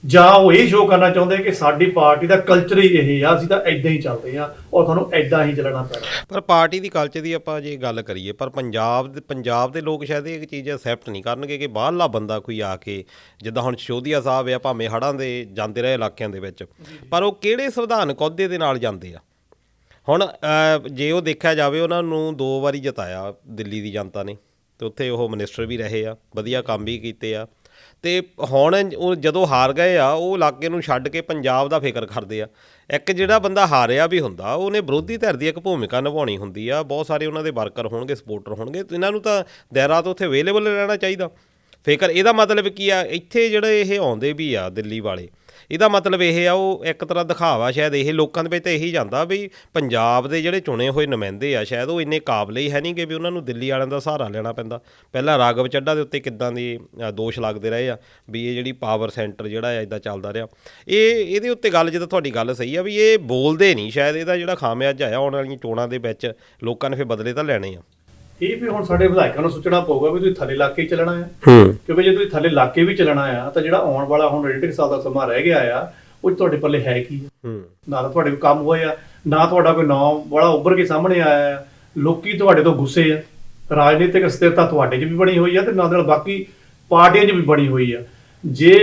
[SPEAKER 2] ਜਾਂ ਉਹ ਇਹ ਸ਼ੋਅ ਕਰਨਾ ਚਾਹੁੰਦੇ ਕਿ ਸਾਡੀ ਪਾਰਟੀ ਦਾ ਕਲਚਰ ਹੀ ਇਹ ਆ, ਅਸੀਂ ਤਾਂ ਐਦਾਂ ਹੀ ਚੱਲਦੇ ਆ ਔਰ ਤੁਹਾਨੂੰ ਐਦਾਂ ਹੀ ਚੱਲਣਾ ਪੈਣਾ।
[SPEAKER 1] ਪਰ ਪਾਰਟੀ ਦੀ ਕਲਚਰ ਦੀ ਆਪਾਂ ਜੇ ਗੱਲ ਕਰੀਏ, ਪਰ ਪੰਜਾਬ ਦੇ ਲੋਕ ਸ਼ਾਇਦ ਇਹ ਚੀਜ਼ ਐਕਸੈਪਟ ਨਹੀਂ ਕਰਨਗੇ ਕਿ ਬਾਹਰਲਾ ਬੰਦਾ ਕੋਈ ਆ ਕੇ, ਜਿੱਦਾਂ ਹੁਣ ਸਿਸੋਦੀਆ ਸਾਹਿਬ ਆ, ਭਾਵੇਂ ਹੜ੍ਹਾਂ ਦੇ ਜਾਂਦੇ ਰਹੇ ਇਲਾਕਿਆਂ ਦੇ ਵਿੱਚ, ਪਰ ਉਹ ਕਿਹੜੇ ਸੰਵਿਧਾਨਕ ਅਹੁਦੇ ਦੇ ਨਾਲ ਜਾਂਦੇ ਆ? ਹੁਣ ਜੇ ਉਹ ਦੇਖਿਆ ਜਾਵੇ, ਉਹਨਾਂ ਨੂੰ 2 ਵਾਰੀ ਜਿਤਾਇਆ ਦਿੱਲੀ ਦੀ ਜਨਤਾ ਨੇ, ਅਤੇ ਉੱਥੇ ਉਹ ਮਿਨਿਸਟਰ ਵੀ ਰਹੇ ਆ, ਵਧੀਆ ਕੰਮ ਵੀ ਕੀਤੇ ਆ, ਅਤੇ ਹੁਣ ਉਹ ਜਦੋਂ ਹਾਰ ਗਏ ਆ, ਉਹ ਇਲਾਕੇ ਨੂੰ ਛੱਡ ਕੇ ਪੰਜਾਬ ਦਾ ਫਿਕਰ ਕਰਦੇ ਆ। ਇੱਕ ਜਿਹੜਾ ਬੰਦਾ ਹਾਰਿਆ ਵੀ ਹੁੰਦਾ, ਉਹਨੇ ਵਿਰੋਧੀ ਧਿਰ ਦੀ ਇੱਕ ਭੂਮਿਕਾ ਨਿਭਾਉਣੀ ਹੁੰਦੀ ਆ। ਬਹੁਤ ਸਾਰੇ ਉਹਨਾਂ ਦੇ ਵਰਕਰ ਹੋਣਗੇ, ਸਪੋਰਟਰ ਹੋਣਗੇ, ਇਹਨਾਂ ਨੂੰ ਤਾਂ ਦੇਰ ਰਾਤ ਉੱਥੇ ਅਵੇਲੇਬਲ ਰਹਿਣਾ ਚਾਹੀਦਾ। ਫਿਕਰ ਇਹਦਾ ਮਤਲਬ ਕੀ ਆ? ਇੱਥੇ ਜਿਹੜੇ ਇਹ ਆਉਂਦੇ ਵੀ ਆ ਦਿੱਲੀ ਵਾਲੇ, ਇਹਦਾ ਮਤਲਬ ਇਹ ਆ, ਉਹ ਇੱਕ ਤਰ੍ਹਾਂ ਦਿਖਾਵਾ ਸ਼ਾਇਦ ਇਹ ਲੋਕਾਂ ਦੇ ਵਿੱਚ ਤਾਂ ਇਹੀ ਜਾਂਦਾ ਵੀ ਪੰਜਾਬ ਦੇ ਜਿਹੜੇ ਚੁਣੇ ਹੋਏ ਨੁਮਾਇੰਦੇ ਆ, ਸ਼ਾਇਦ ਉਹ ਇੰਨੇ ਕਾਬਲੇ ਹੀ ਹੈ ਨਹੀਂ ਕਿ ਵੀ ਉਹਨਾਂ ਨੂੰ ਦਿੱਲੀ ਵਾਲਿਆਂ ਦਾ ਸਹਾਰਾ ਲੈਣਾ ਪੈਂਦਾ। ਪਹਿਲਾਂ ਰਾਘਵ ਚੱਡਾ ਦੇ ਉੱਤੇ ਕਿੱਦਾਂ ਦੀ ਦੋਸ਼ ਲੱਗਦੇ ਰਹੇ ਆ ਵੀ ਇਹ ਜਿਹੜੀ ਪਾਵਰ ਸੈਂਟਰ ਜਿਹੜਾ ਆ ਇੱਦਾਂ ਚੱਲਦਾ ਰਿਹਾ। ਇਹਦੇ ਉੱਤੇ ਗੱਲ, ਜਿੱਦਾਂ ਤੁਹਾਡੀ ਗੱਲ ਸਹੀ ਆ ਵੀ ਇਹ ਬੋਲਦੇ ਨਹੀਂ, ਸ਼ਾਇਦ ਇਹਦਾ ਜਿਹੜਾ ਖਾਮਿਆਜ਼ਾ ਆ ਆਉਣ ਵਾਲੀਆਂ ਚੋਣਾਂ ਦੇ ਵਿੱਚ ਲੋਕਾਂ ਨੇ ਫਿਰ ਬਦਲੇ ਤਾਂ ਲੈਣੇ ਆ।
[SPEAKER 2] ਇਹ ਵੀ ਹੁਣ ਸਾਡੇ ਵਿਧਾਇਕਾਂ ਨੂੰ ਸੋਚਣਾ ਪਊਗਾ ਵੀ ਤੁਸੀਂ ਥੱਲੇ ਇਲਾਕੇ ਚੱਲਣਾ ਆ, ਕਿਉਂਕਿ ਜੇ ਤੁਸੀਂ ਥੱਲੇ ਇਲਾਕੇ ਵੀ ਚੱਲਣਾ ਆ ਤਾਂ ਜਿਹੜਾ ਆਉਣ ਵਾਲਾ ਹੁਣ 1.5 ਸਾਲ ਦਾ ਸਮਾਂ ਰਹਿ ਗਿਆ ਆ, ਉਹ ਤੁਹਾਡੇ ਪੱਲੇ ਹੈ ਕੀ ਆ? ਨਾ ਤਾਂ ਤੁਹਾਡੇ ਕੋਈ ਕੰਮ ਹੋਇਆ, ਨਾ ਤੁਹਾਡਾ ਕੋਈ ਨਾਮ ਬੜਾ ਉੱਭਰ ਕੇ ਸਾਹਮਣੇ ਆਇਆ ਆ। ਲੋਕੀ ਤੁਹਾਡੇ ਤੋਂ ਗੁੱਸੇ ਆ, ਰਾਜਨੀਤਿਕ ਸਥਿਰਤਾ ਤੁਹਾਡੇ 'ਚ ਵੀ ਬਣੀ ਹੋਈ ਆ ਤੇ ਨਾਲ ਬਾਕੀ ਪਾਰਟੀਆਂ 'ਚ ਵੀ ਬਣੀ ਹੋਈ ਆ। ਜੇ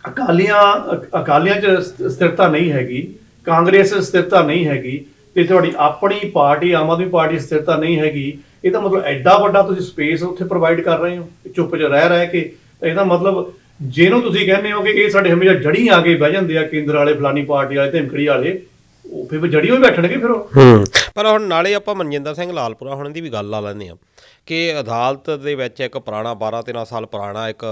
[SPEAKER 2] ਅਕਾਲੀਆਂ 'ਚ ਸਥਿਰਤਾ ਨਹੀਂ ਹੈਗੀ, ਕਾਂਗਰਸ ਸਥਿਰਤਾ ਨਹੀਂ ਹੈਗੀ, ਤੇ ਤੁਹਾਡੀ ਆਪਣੀ ਪਾਰਟੀ ਆਮ ਆਦਮੀ ਪਾਰਟੀ ਸਥਿਰਤਾ ਨਹੀਂ ਹੈਗੀ, ਇਹਦਾ ਮਤਲਬ ਐਡਾ ਵੱਡਾ ਤੁਸੀਂ ਸਪੇਸ ਉੱਥੇ ਪ੍ਰੋਵਾਈਡ ਕਰ ਰਹੇ ਹੋ ਚੁੱਪ 'ਚ ਰਹਿ ਕੇ। ਇਹਦਾ ਮਤਲਬ ਜਿਹਨੂੰ ਤੁਸੀਂ ਕਹਿੰਦੇ ਹੋ ਕਿ ਇਹ ਸਾਡੇ ਹਮੇਸ਼ਾ ਜੜੀ ਆ ਕੇ ਬਹਿ ਜਾਂਦੇ ਆ, ਕੇਂਦਰ ਵਾਲੇ, ਫਲਾਨੀ ਪਾਰਟੀ ਵਾਲੇ, ਧਮਕੜੀ ਵਾਲੇ, ਉਹ ਫਿਰ ਜੜੀ ਹੋਈ ਬੈਠਣਗੇ ਫਿਰ ਉਹ।
[SPEAKER 1] ਪਰ ਹੁਣ ਨਾਲੇ ਆਪਾਂ ਮਨਜਿੰਦਰ ਸਿੰਘ ਲਾਲਪੁਰਾ ਹੁਣ ਦੀ ਵੀ ਗੱਲ ਲਾ ਲੈਂਦੇ ਹਾਂ ਕਿ ਅਦਾਲਤ ਦੇ ਵਿੱਚ ਇੱਕ ਪੁਰਾਣਾ 12-13 ਸਾਲ ਪੁਰਾਣਾ ਇੱਕ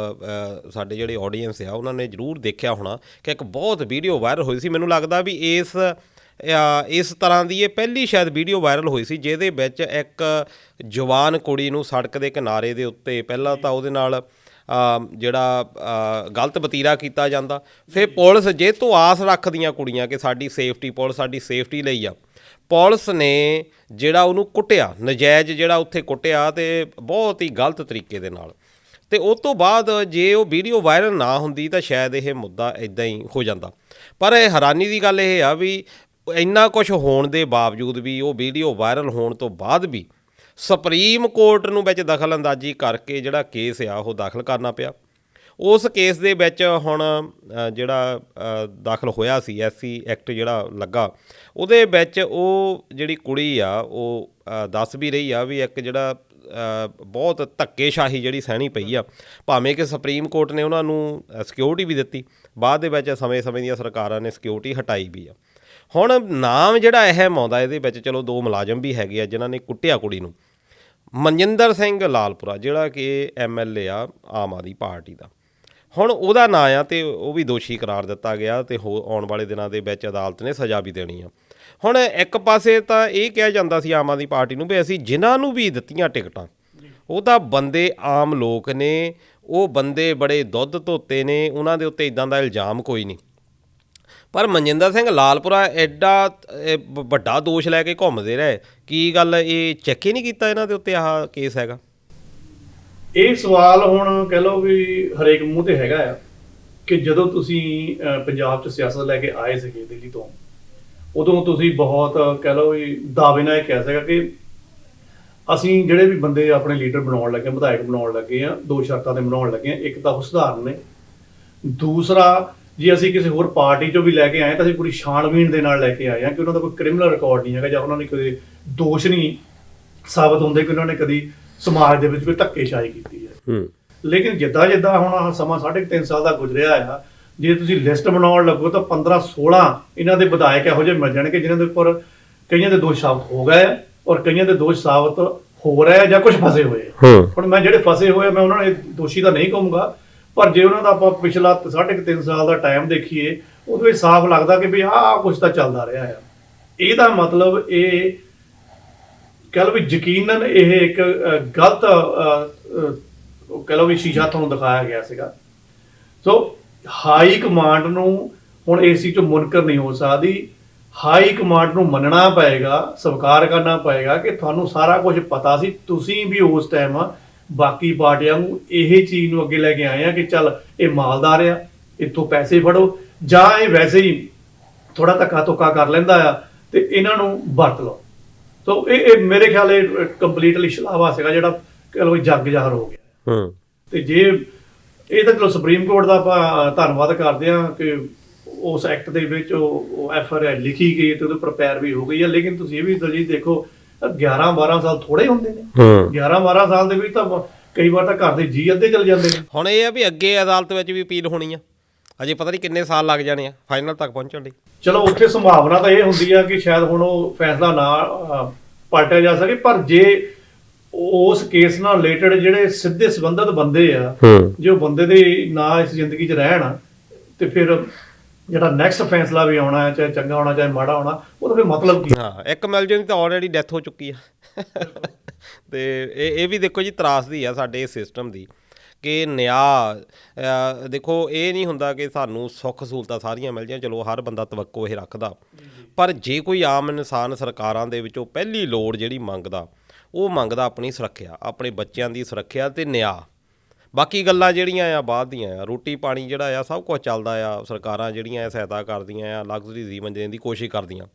[SPEAKER 1] ਸਾਡੇ ਜਿਹੜੇ ਆਡੀਅנס ਆ ਉਹਨਾਂ ਨੇ ਜ਼ਰੂਰ ਦੇਖਿਆ ਹੋਣਾ ਕਿ ਇੱਕ ਬਹੁਤ ਵੀਡੀਓ ਵਾਇਰਲ ਹੋਈ ਸੀ। ਮੈਨੂੰ ਲੱਗਦਾ ਵੀ ਇਸ ਤਰ੍ਹਾਂ ਦੀ ਇਹ ਪਹਿਲੀ ਸ਼ਾਇਦ ਵੀਡੀਓ ਵਾਇਰਲ ਹੋਈ ਸੀ ਜਿਹਦੇ ਵਿੱਚ ਇੱਕ ਜਵਾਨ ਕੁੜੀ ਨੂੰ ਸੜਕ ਦੇ ਕਿਨਾਰੇ ਦੇ ਉੱਤੇ ਪਹਿਲਾਂ ਤਾਂ ਉਹਦੇ ਨਾਲ ਜਿਹੜਾ ਗਲਤ ਵਤੀਰਾ ਕੀਤਾ ਜਾਂਦਾ, ਫਿਰ ਪੁਲਿਸ ਜੇ ਤੋਂ ਆਸ ਰੱਖਦੀਆਂ ਕੁੜੀਆਂ ਕਿ ਸਾਡੀ ਸੇਫਟੀ, ਪੁਲਿਸ ਸਾਡੀ ਸੇਫਟੀ ਲਈ ਆ, ਪੁਲਿਸ ਨੇ ਜਿਹੜਾ ਉਹਨੂੰ ਕੁੱਟਿਆ, ਨਜਾਇਜ਼ ਜਿਹੜਾ ਉੱਥੇ ਕੁੱਟਿਆ ਅਤੇ ਬਹੁਤ ਹੀ ਗਲਤ ਤਰੀਕੇ ਦੇ ਨਾਲ। ਅਤੇ ਉਸ ਤੋਂ ਬਾਅਦ ਜੇ ਉਹ ਵੀਡੀਓ ਵਾਇਰਲ ਨਾ ਹੁੰਦੀ ਤਾਂ ਸ਼ਾਇਦ ਇਹ ਮੁੱਦਾ ਇੱਦਾਂ ਹੀ ਹੋ ਜਾਂਦਾ। ਪਰ ਇਹ ਹੈਰਾਨੀ ਦੀ ਗੱਲ ਇਹ ਆ ਵੀ ਇੰਨਾ ਕੁਛ ਹੋਣ ਦੇ ਬਾਵਜੂਦ ਵੀ, ਉਹ ਵੀਡੀਓ ਵਾਇਰਲ ਹੋਣ ਤੋਂ ਬਾਅਦ ਵੀ ਸੁਪਰੀਮ ਕੋਰਟ ਨੂੰ ਵਿੱਚ ਦਖਲ ਅੰਦਾਜ਼ੀ ਕਰਕੇ ਜਿਹੜਾ ਕੇਸ ਆ ਉਹ ਦਾਖਲ ਕਰਨਾ ਪਿਆ। ਉਸ ਕੇਸ ਦੇ ਵਿੱਚ ਹੁਣ ਜਿਹੜਾ ਦਾਖਲ ਹੋਇਆ ਸੀ, SC ਐਕਟ ਜਿਹੜਾ ਲੱਗਾ, ਉਹਦੇ ਵਿੱਚ ਉਹ ਜਿਹੜੀ ਕੁੜੀ ਆ ਉਹ ਦੱਸ ਵੀ ਰਹੀ ਆ ਵੀ ਇੱਕ ਜਿਹੜਾ ਬਹੁਤ ਧੱਕੇਸ਼ਾਹੀ ਜਿਹੜੀ ਸਹਿਣੀ ਪਈ ਆ, ਭਾਵੇਂ ਕਿ ਸੁਪਰੀਮ ਕੋਰਟ ਨੇ ਉਹਨਾਂ ਨੂੰ ਸਿਕਿਉਰਿਟੀ ਵੀ ਦਿੱਤੀ, ਬਾਅਦ ਦੇ ਵਿੱਚ ਸਮੇਂ ਦੀਆਂ ਸਰਕਾਰਾਂ ਨੇ ਸਿਕਿਉਰਿਟੀ ਹਟਾਈ ਵੀ ਆ। ਹੁਣ ਨਾਮ ਜਿਹੜਾ ਅਹਿਮ ਆਉਂਦਾ ਇਹਦੇ ਵਿੱਚ, ਚਲੋ 2 ਮੁਲਾਜ਼ਮ ਵੀ ਹੈਗੇ ਆ ਜਿਨ੍ਹਾਂ ਨੇ ਕੁੱਟਿਆ ਕੁੜੀ ਨੂੰ। ਮਨਜਿੰਦਰ ਸਿੰਘ ਲਾਲਪੁਰਾ ਜਿਹੜਾ ਕਿ MLA ਆ ਆਮ ਆਦਮੀ ਪਾਰਟੀ ਦਾ, ਹੁਣ ਉਹਦਾ ਨਾਂ ਆ ਅਤੇ ਉਹ ਵੀ ਦੋਸ਼ੀ ਕਰਾਰ ਦਿੱਤਾ ਗਿਆ ਅਤੇ ਆਉਣ ਵਾਲੇ ਦਿਨਾਂ ਦੇ ਵਿੱਚ ਅਦਾਲਤ ਨੇ ਸਜ਼ਾ ਵੀ ਦੇਣੀ ਆ। ਹੁਣ ਇੱਕ ਪਾਸੇ ਤਾਂ ਇਹ ਕਿਹਾ ਜਾਂਦਾ ਸੀ ਆਮ ਆਦਮੀ ਪਾਰਟੀ ਨੂੰ ਵੀ ਅਸੀਂ ਜਿਨ੍ਹਾਂ ਨੂੰ ਵੀ ਦਿੱਤੀਆਂ ਟਿਕਟਾਂ ਉਹ ਤਾਂ ਬੰਦੇ ਆਮ ਲੋਕ ਨੇ, ਉਹ ਬੰਦੇ ਬੜੇ ਦੁੱਧ ਧੋਤੇ ਨੇ, ਉਹਨਾਂ ਦੇ ਉੱਤੇ ਇੱਦਾਂ ਦਾ ਇਲਜ਼ਾਮ ਕੋਈ ਨਹੀਂ। ਪਰ ਮਨਜਿੰਦਰ ਸਿੰਘ ਲਾਲਪੁਰਾ ਐਡਾ ਵੱਡਾ ਦੋਸ਼ ਲੈ ਕੇ ਘੁੰਮਦੇ ਰਹੇ, ਕੀ ਗੱਲ ਇਹ ਚੈੱਕ ਹੀ ਨਹੀਂ ਕੀਤਾ ਇਹਨਾਂ ਦੇ ਉੱਤੇ ਆਹ ਕੇਸ ਹੈਗਾ?
[SPEAKER 2] ਇਹ ਸਵਾਲ ਹੁਣ ਕਹਿ ਲਓ ਵੀ ਹਰੇਕ ਮੂੰਹ ਤੇ ਹੈਗਾ ਆ ਕਿ ਜਦੋਂ ਤੁਸੀਂ ਪੰਜਾਬ 'ਚ ਸਿਆਸਤ ਲੈ ਕੇ ਆਏ ਸੀਗੇ ਦਿੱਲੀ ਤੋਂ, ਉਦੋਂ ਤੁਸੀਂ ਬਹੁਤ ਕਹਿ ਲਓ ਵੀ ਦਾਅਵੇ ਨਾਲ ਇਹ ਕਿਹਾ ਸੀਗਾ ਕਿ ਅਸੀਂ ਜਿਹੜੇ ਵੀ ਬੰਦੇ ਆਪਣੇ ਲੀਡਰ ਬਣਾਉਣ ਲੱਗੇ, ਵਿਧਾਇਕ ਬਣਾਉਣ ਲੱਗੇ ਆ, 2 ਸ਼ਰਤਾਂ ਤੇ ਬਣਾਉਣ ਲੱਗੇ ਆ। ਇੱਕ ਤਾਂ ਉਹ ਸਧਾਰਨ ਨੇ, ਦੂਸਰਾ ਜੇ ਅਸੀਂ ਕਿਸੇ ਹੋਰ ਪਾਰਟੀ 'ਚੋਂ ਵੀ ਲੈ ਕੇ ਆਏ ਤਾਂ ਅਸੀਂ ਪੂਰੀ ਛਾਣਬੀਣ ਦੇ ਨਾਲ ਲੈ ਕੇ ਆਏ ਆ ਕਿ ਉਹਨਾਂ ਦਾ ਕੋਈ ਕ੍ਰਿਮੀਨਲ ਰਿਕਾਰਡ ਨਹੀਂ ਹੈਗਾ ਜਾਂ ਉਹਨਾਂ ਨੇ ਕਦੇ ਦੋਸ਼ ਨਹੀਂ ਸਾਬਤ ਹੁੰਦੇ ਕਿ ਉਹਨਾਂ ਨੇ ਕਦੀ ਸਮਾਜ ਦੇ ਵਿੱਚ ਕੋਈ ਧੱਕੇਸ਼ਾਹੀ ਕੀਤੀ ਹੈ। ਲੇਕਿਨ ਜਿੱਦਾਂ ਹੁਣ ਆਹ ਸਮਾਂ 3.5 ਸਾਲ ਦਾ ਗੁਜ਼ਰਿਆ ਆ, ਜੇ ਤੁਸੀਂ ਲਿਸਟ ਬਣਾਉਣ ਲੱਗੋ ਤਾਂ 15-16 ਇਹਨਾਂ ਦੇ ਵਿਧਾਇਕ ਇਹੋ ਜਿਹੇ ਮਿਲ ਜਾਣਗੇ ਜਿਨ੍ਹਾਂ ਦੇ ਉੱਪਰ ਕਈਆਂ ਦੇ ਦੋਸ਼ ਸਾਬਤ ਹੋ ਗਏ ਔਰ ਕਈਆਂ ਦੇ ਦੋਸ਼ ਸਾਬਤ ਹੋ ਰਹੇ ਜਾਂ ਕੁਝ ਫਸੇ ਹੋਏ। ਹੁਣ ਮੈਂ ਜਿਹੜੇ ਫਸੇ ਹੋਏ ਮੈਂ ਉਹਨਾਂ ਨੇ ਦੋਸ਼ੀ ਤਾਂ ਨਹੀਂ ਕਹੂੰਗਾ, ਪਰ ਜੇ ਉਹਨਾਂ ਦਾ ਆਪਾਂ ਪਿਛਲਾ 3.5 ਸਾਲ ਦਾ ਟਾਈਮ ਦੇਖੀਏ ਉਹਦੇ ਵਿੱਚ ਸਾਫ਼ ਲੱਗਦਾ ਕਿ ਵੀ ਆਹ ਕੁਝ ਤਾਂ ਚੱਲਦਾ ਰਿਹਾ ਆ। ਇਹਦਾ ਮਤਲਬ ਇਹ ਕਹਿ ਲਓ ਵੀ ਯਕੀਨਨ ਇਹ ਇੱਕ ਗਲਤ ਕਹਿ ਲਓ ਵੀ ਸ਼ੀਸ਼ਾ ਤੁਹਾਨੂੰ ਦਿਖਾਇਆ ਗਿਆ ਸੀਗਾ। ਸੋ ਹਾਈ ਕਮਾਂਡ ਨੂੰ ਹੁਣ ਇਸ ਚੀਜ਼ 'ਚੋਂ ਮੁਨਕਰ ਨਹੀਂ ਹੋ ਸਕਦੀ। ਹਾਈ ਕਮਾਂਡ ਨੂੰ ਮੰਨਣਾ ਪਏਗਾ, ਸਵੀਕਾਰ ਕਰਨਾ ਪਏਗਾ ਕਿ ਤੁਹਾਨੂੰ ਸਾਰਾ ਕੁਝ ਪਤਾ ਸੀ। ਤੁਸੀਂ ਵੀ ਉਸ ਟਾਈਮ ਬਾਕੀ ਪਾਰਟੀਆਂ ਨੂੰ ਇਹ ਚੀਜ਼ ਨੂੰ ਅੱਗੇ ਲੈ ਕੇ ਆਏ ਆ ਕਿ ਚੱਲ ਇਹ ਮਾਲਦਾਰ ਆ, ਇੱਥੋਂ ਪੈਸੇ ਫੜੋ, ਜਾਂ ਇਹ ਵੈਸੇ ਹੀ ਥੋੜਾ ਧੱਕਾ ਧੋਕਾ ਕਰ ਲੈਂਦਾ ਆ ਤੇ ਇਹਨਾਂ ਨੂੰ ਵਰਤ ਲਓ। ਸੋ ਇਹ ਮੇਰੇ ਖਿਆਲ ਇਹ ਕੰਪਲੀਟਲੀ ਛਲਾਵਾ ਸੀਗਾ ਜਿਹੜਾ ਕਹਿ ਲਓ ਜੱਗ ਜ਼ਾਹਰ ਹੋ ਗਿਆ। ਤੇ ਜੇ ਇਹ ਤਾਂ ਚਲੋ ਸੁਪਰੀਮ ਕੋਰਟ ਦਾ ਆਪਾਂ ਧੰਨਵਾਦ ਕਰਦੇ ਹਾਂ ਕਿ ਉਸ ਐਕਟ ਦੇ ਵਿੱਚ ਉਹ FIR ਲਿਖੀ ਗਈ ਤੇ ਉਹਦੇ ਉੱਪਰ ਪੈਰਵੀ ਹੋ ਗਈ ਹੈ। ਲੇਕਿਨ ਤੁਸੀਂ ਇਹ ਵੀ ਦਲਜੀਤ ਦੇਖੋ 11-12 ਸਾਲ ਥੋੜੇ ਹੁੰਦੇ ਨੇ। 11-12 ਸਾਲ ਦੇ ਵਿੱਚ ਤਾਂ ਕਈ ਵਾਰ ਤਾਂ ਘਰ ਦੇ ਜੀ ਅੱਧੇ ਚਲ ਜਾਂਦੇ ਨੇ।
[SPEAKER 1] ਹੁਣ ਇਹ ਆ ਵੀ ਅੱਗੇ ਅਦਾਲਤ ਵਿੱਚ ਵੀ ਅਪੀਲ ਹੋਣੀ ਆ, ਅਜੇ ਪਤਾ ਨਹੀਂ ਕਿੰਨੇ ਸਾਲ ਲੱਗ ਜਾਣੇ ਆ ਫਾਈਨਲ ਤੱਕ ਪਹੁੰਚਣ ਲਈ।
[SPEAKER 2] ਚਲੋ ਉੱਥੇ ਸੰਭਾਵਨਾ ਤਾਂ ਇਹ ਹੁੰਦੀ ਆ ਕਿ ਸ਼ਾਇਦ ਹੁਣ ਉਹ ਫੈਸਲਾ ਨਾ ਪਲਟਿਆ ਜਾ ਸਕੇ, ਪਰ ਜੇ ਉਸ ਕੇਸ ਨਾਲ ਰਿਲੇਟਡ ਜਿਹੜੇ ਸਿੱਧੇ ਸੰਬੰਧਿਤ ਬੰਦੇ ਆ, ਜੇ ਉਹ ਬੰਦੇ ਦੇ ਨਾ ਇਸ ਜ਼ਿੰਦਗੀ 'ਚ ਰਹਿਣ ਤੇ ਫਿਰ ਜਿਹੜਾ ਨੈਕਸਟ ਫੈਸਲਾ ਵੀ ਆਉਣਾ ਹੈ, ਚਾਹੇ ਚੰਗਾ ਹੋਣਾ ਚਾਹੇ ਮਾੜਾ ਹੋਣਾ, ਉਹਦਾ ਫਿਰ ਮਤਲਬ ਕੀ?
[SPEAKER 1] ਹਾਂ, ਇੱਕ ਮਿਲਜਨ ਦੀ ਤਾਂ ਆਲਰੇਡੀ ਡੈਥ ਹੋ ਚੁੱਕੀ ਆ। ਤੇ ਇਹ ਵੀ ਦੇਖੋ ਜੀ ਤਰਾਸਦੀ ਆ ਸਾਡੇ ਇਸ ਸਿਸਟਮ ਦੀ ਕਿ ਨਿਆਂ ਦੇਖੋ ਇਹ ਨਹੀਂ ਹੁੰਦਾ ਕਿ ਸਾਨੂੰ ਸੁੱਖ ਸਹੂਲਤਾਂ ਸਾਰੀਆਂ ਮਿਲ ਜਾਣ। ਚਲੋ ਹਰ ਬੰਦਾ ਤਵੱਕੋ ਇਹ ਰੱਖਦਾ, ਪਰ ਜੇ ਕੋਈ ਆਮ ਇਨਸਾਨ ਸਰਕਾਰਾਂ ਦੇ ਵਿੱਚੋਂ ਪਹਿਲੀ ਲੋੜ ਜਿਹੜੀ ਮੰਗਦਾ, ਉਹ ਮੰਗਦਾ ਆਪਣੀ ਸੁਰੱਖਿਆ, ਆਪਣੇ ਬੱਚਿਆਂ ਦੀ ਸੁਰੱਖਿਆ ਤੇ ਨਿਆਂ। ਬਾਕੀ ਗੱਲਾਂ ਜਿਹੜੀਆਂ ਆ ਬਾਅਦ ਦੀਆਂ ਆ, ਰੋਟੀ ਪਾਣੀ ਜਿਹੜਾ ਆ ਸਭ ਕੁਝ ਚੱਲਦਾ ਆ, ਸਰਕਾਰਾਂ ਜਿਹੜੀਆਂ ਆ ਸਹਾਇਤਾ ਕਰਦੀਆਂ ਆ, ਲਗਜ਼ਰੀ ਜੀਵਨ ਦੇਣ ਦੀ ਕੋਸ਼ਿਸ਼ ਕਰਦੀਆਂ,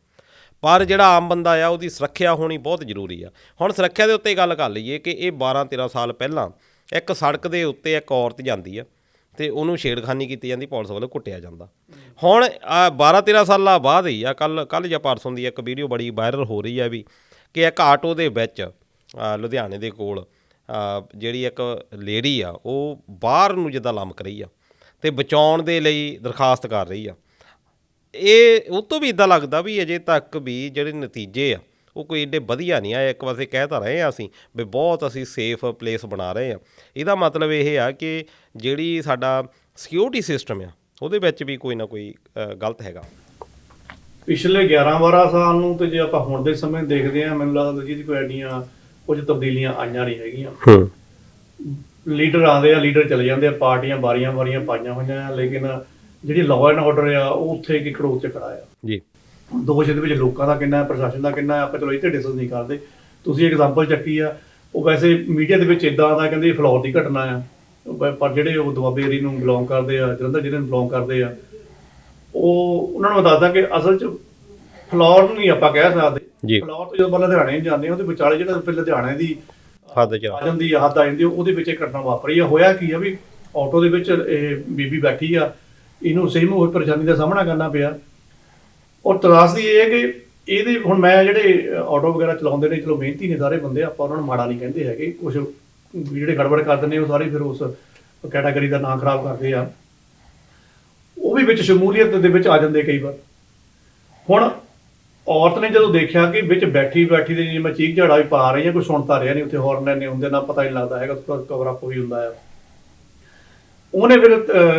[SPEAKER 1] ਪਰ ਜਿਹੜਾ ਆਮ ਬੰਦਾ ਆ ਉਹਦੀ ਸੁਰੱਖਿਆ ਹੋਣੀ ਬਹੁਤ ਜ਼ਰੂਰੀ ਆ। ਹੁਣ ਸੁਰੱਖਿਆ ਦੇ ਉੱਤੇ ਗੱਲ ਕਰ ਲਈਏ ਕਿ ਇਹ 12-13 ਸਾਲ ਪਹਿਲਾਂ ਇੱਕ ਸੜਕ ਦੇ ਉੱਤੇ ਇੱਕ ਔਰਤ ਜਾਂਦੀ ਆ ਅਤੇ ਉਹਨੂੰ ਛੇੜਖਾਨੀ ਕੀਤੀ ਜਾਂਦੀ, ਪੁਲਿਸ ਵੱਲੋਂ ਕੁੱਟਿਆ ਜਾਂਦਾ। ਹੁਣ 12-13 ਸਾਲਾਂ ਬਾਅਦ ਹੀ ਆ, ਕੱਲ੍ਹ ਜਾਂ ਪਰਸੋਂ ਦੀ ਇੱਕ ਵੀਡੀਓ ਬੜੀ ਵਾਇਰਲ ਹੋ ਰਹੀ ਆ ਵੀ ਕਿ ਇੱਕ ਆਟੋ ਦੇ ਵਿੱਚ ਲੁਧਿਆਣੇ ਦੇ ਕੋਲ ਜਿਹੜੀ ਇੱਕ ਲੇਡੀ ਆ ਉਹ ਬਾਹਰ ਨੂੰ ਜਿੱਦਾਂ ਲਮਕ ਰਹੀ ਆ ਅਤੇ ਬਚਾਉਣ ਦੇ ਲਈ ਦਰਖਾਸਤ ਕਰ ਰਹੀ ਆ। ਇਹ ਉਹ ਤੋਂ ਵੀ ਇੱਦਾਂ ਲੱਗਦਾ ਵੀ ਅਜੇ ਤੱਕ ਵੀ ਜਿਹੜੇ ਨਤੀਜੇ ਆ ਉਹ ਕੋਈ ਏਡੇ ਵਧੀਆ ਨਹੀਂ ਆਏ। ਇੱਕ ਪਾਸੇ ਕਹਿ ਤਾਂ ਰਹੇ ਹਾਂ ਅਸੀਂ ਵੀ ਬਹੁਤ ਅਸੀਂ ਸੇਫ ਪਲੇਸ ਬਣਾ ਰਹੇ ਹਾਂ, ਇਹਦਾ ਮਤਲਬ ਇਹ ਆ ਕਿ ਜਿਹੜੀ ਸਾਡਾ ਸਿਕਿਉਰਿਟੀ ਸਿਸਟਮ ਆ ਉਹਦੇ ਵਿੱਚ ਵੀ ਕੋਈ ਨਾ ਕੋਈ ਗਲਤ ਹੈਗਾ।
[SPEAKER 2] ਪਿਛਲੇ 11-12 ਸਾਲ ਨੂੰ ਤੇ ਜੇ ਆਪਾਂ ਹੁਣ ਦੇ ਸਮੇਂ ਦੇਖਦੇ ਹਾਂ, ਮੈਨੂੰ ਲੱਗਦਾ ਜਿਹਦੀ ਕੋਈ ਐਡੀਆਂ ਕੁਝ ਤਬਦੀਲੀਆਂ ਆਈਆਂ ਨਹੀਂ ਹੈਗੀਆਂ। ਲੀਡਰ ਆਉਂਦੇ ਆ, ਲੀਡਰ ਚਲੇ ਜਾਂਦੇ ਆ, ਪਾਰਟੀਆਂ ਵਾਰੀਆਂ ਪਾਈਆਂ ਹੋਈਆਂ ਆ, ਲੇਕਿਨ ਜਿਹੜੀ ਲਾਅ ਐਂਡ ਆਰਡਰ ਆ ਉਹ ਉੱਥੇ ਇੱਕ ਖੜੋਤ 'ਚ ਖੜਾ ਆ ਜੀ। ਦੋਸ਼ ਇਹਦੇ ਵਿੱਚ ਲੋਕਾਂ ਦਾ ਕਿੰਨਾ ਹੈ, ਪ੍ਰਸ਼ਾਸਨ ਦਾ ਕਿੰਨਾ ਹੈ, ਆਪਾਂ ਚਲੋ ਇਹ ਤੇ ਡਿਸਕਸ ਨਹੀਂ ਕਰਦੇ। ਤੁਸੀਂ ਐਗਜ਼ਾਮਪਲ ਚੱਕੀ ਆ, ਉਹ ਵੈਸੇ ਮੀਡੀਆ ਦੇ ਵਿੱਚ ਇੱਦਾਂ ਦਾ ਕਹਿੰਦੇ ਫਲੋਰ ਦੀ ਘਟਨਾ ਆ, ਪਰ ਜਿਹੜੇ ਉਹ ਦੁਆਬੇ ਏਰੀਏ ਨੂੰ ਬਿਲੋਂਗ ਕਰਦੇ ਆ, ਜਲੰਧਰ ਜ਼ਿਲ੍ਹੇ ਨੂੰ ਬਿਲੋਂਗ ਕਰਦੇ ਆ, ਉਹ ਉਹਨਾਂ ਨੂੰ ਮੈਂ ਦੱਸਦਾ ਕਿ ਅਸਲ 'ਚ ਫਲੋਰ ਨੂੰ ਨਹੀਂ ਆਪਾਂ ਕਹਿ ਸਕਦੇ। ਫਲੋਰ ਤੋਂ ਜਦੋਂ ਆਪਾਂ ਲੁਧਿਆਣੇ ਜਾਂਦੇ ਹਾਂ ਉਹਦੇ ਵਿਚਾਲੇ ਜਿਹੜਾ ਫਿਰ ਲੁਧਿਆਣੇ ਦੀ ਹੱਦ ਆ ਜਾਂਦੀ ਆ, ਉਹਦੇ ਵਿੱਚ ਇਹ ਘਟਨਾ ਵਾਪਰੀ ਆ। ਹੋਇਆ ਕੀ ਆ ਵੀ ਆਟੋ ਦੇ ਵਿੱਚ ਇਹ ਬੀਬੀ ਬੈਠੀ ਆ, ਇਹਨੂੰ ਸੇਮ ਉਹ ਪਰੇਸ਼ਾਨੀ ਦਾ ਸਾਹਮਣਾ ਕਰਨਾ ਪਿਆ। ਔਰ ਤਰਾਸਦੀ ਇਹ ਹੈ ਕਿ ਇਹਦੇ ਹੁਣ ਮੈਂ ਜਿਹੜੇ ਆਟੋ ਵਗੈਰਾ ਚਲਾਉਂਦੇ ਨੇ, ਚਲੋ ਮਿਹਨਤੀ ਨੇ ਸਾਰੇ ਬੰਦੇ, ਆਪਾਂ ਉਹਨਾਂ ਨੂੰ ਮਾੜਾ ਨਹੀਂ ਕਹਿੰਦੇ ਹੈਗੇ। ਕੁਝ ਜਿਹੜੇ ਗੜਬੜ ਕਰਦੇ ਨੇ ਉਹ ਸਾਰੇ ਫਿਰ ਉਸ ਕੈਟਾਗਰੀ ਦਾ ਨਾਂ ਖਰਾਬ ਕਰਦੇ ਆ, ਉਹ ਵੀ ਵਿੱਚ ਸ਼ਮੂਲੀਅਤ ਦੇ ਵਿੱਚ ਆ ਜਾਂਦੇ ਕਈ ਵਾਰ। ਹੁਣ ਔਰਤ ਨੇ ਜਦੋਂ ਦੇਖਿਆ ਕਿ ਵਿੱਚ ਬੈਠੀ ਦੇ ਜਿਵੇਂ ਮੈਂ ਚੀਕ ਝਾੜਾ ਵੀ ਪਾ ਰਹੀ ਹਾਂ, ਕੋਈ ਸੁਣ ਤਾਂ ਰਿਹਾ ਨਹੀਂ, ਉੱਥੇ ਹੌਰਨ ਨੇ ਹੁੰਦੇ ਨਾ, ਪਤਾ ਨਹੀਂ ਲੱਗਦਾ ਹੈਗਾ, ਕਵਰ ਅਪ ਵੀ ਹੁੰਦਾ ਆ। ਉਹਨੇ ਫਿਰ